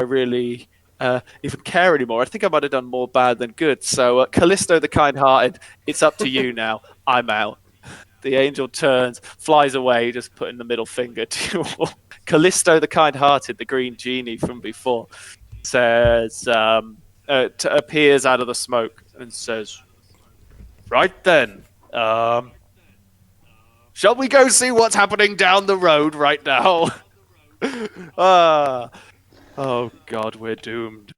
really even care anymore. I think I might have done more bad than good. So Callisto the kind-hearted, it's up to you now. I'm out. The angel turns, flies away, just putting the middle finger to you all. Callisto the kind-hearted, the green genie from before, says, appears out of the smoke and says, "Right then, shall we go see what's happening down the road right now?" Oh God, we're doomed.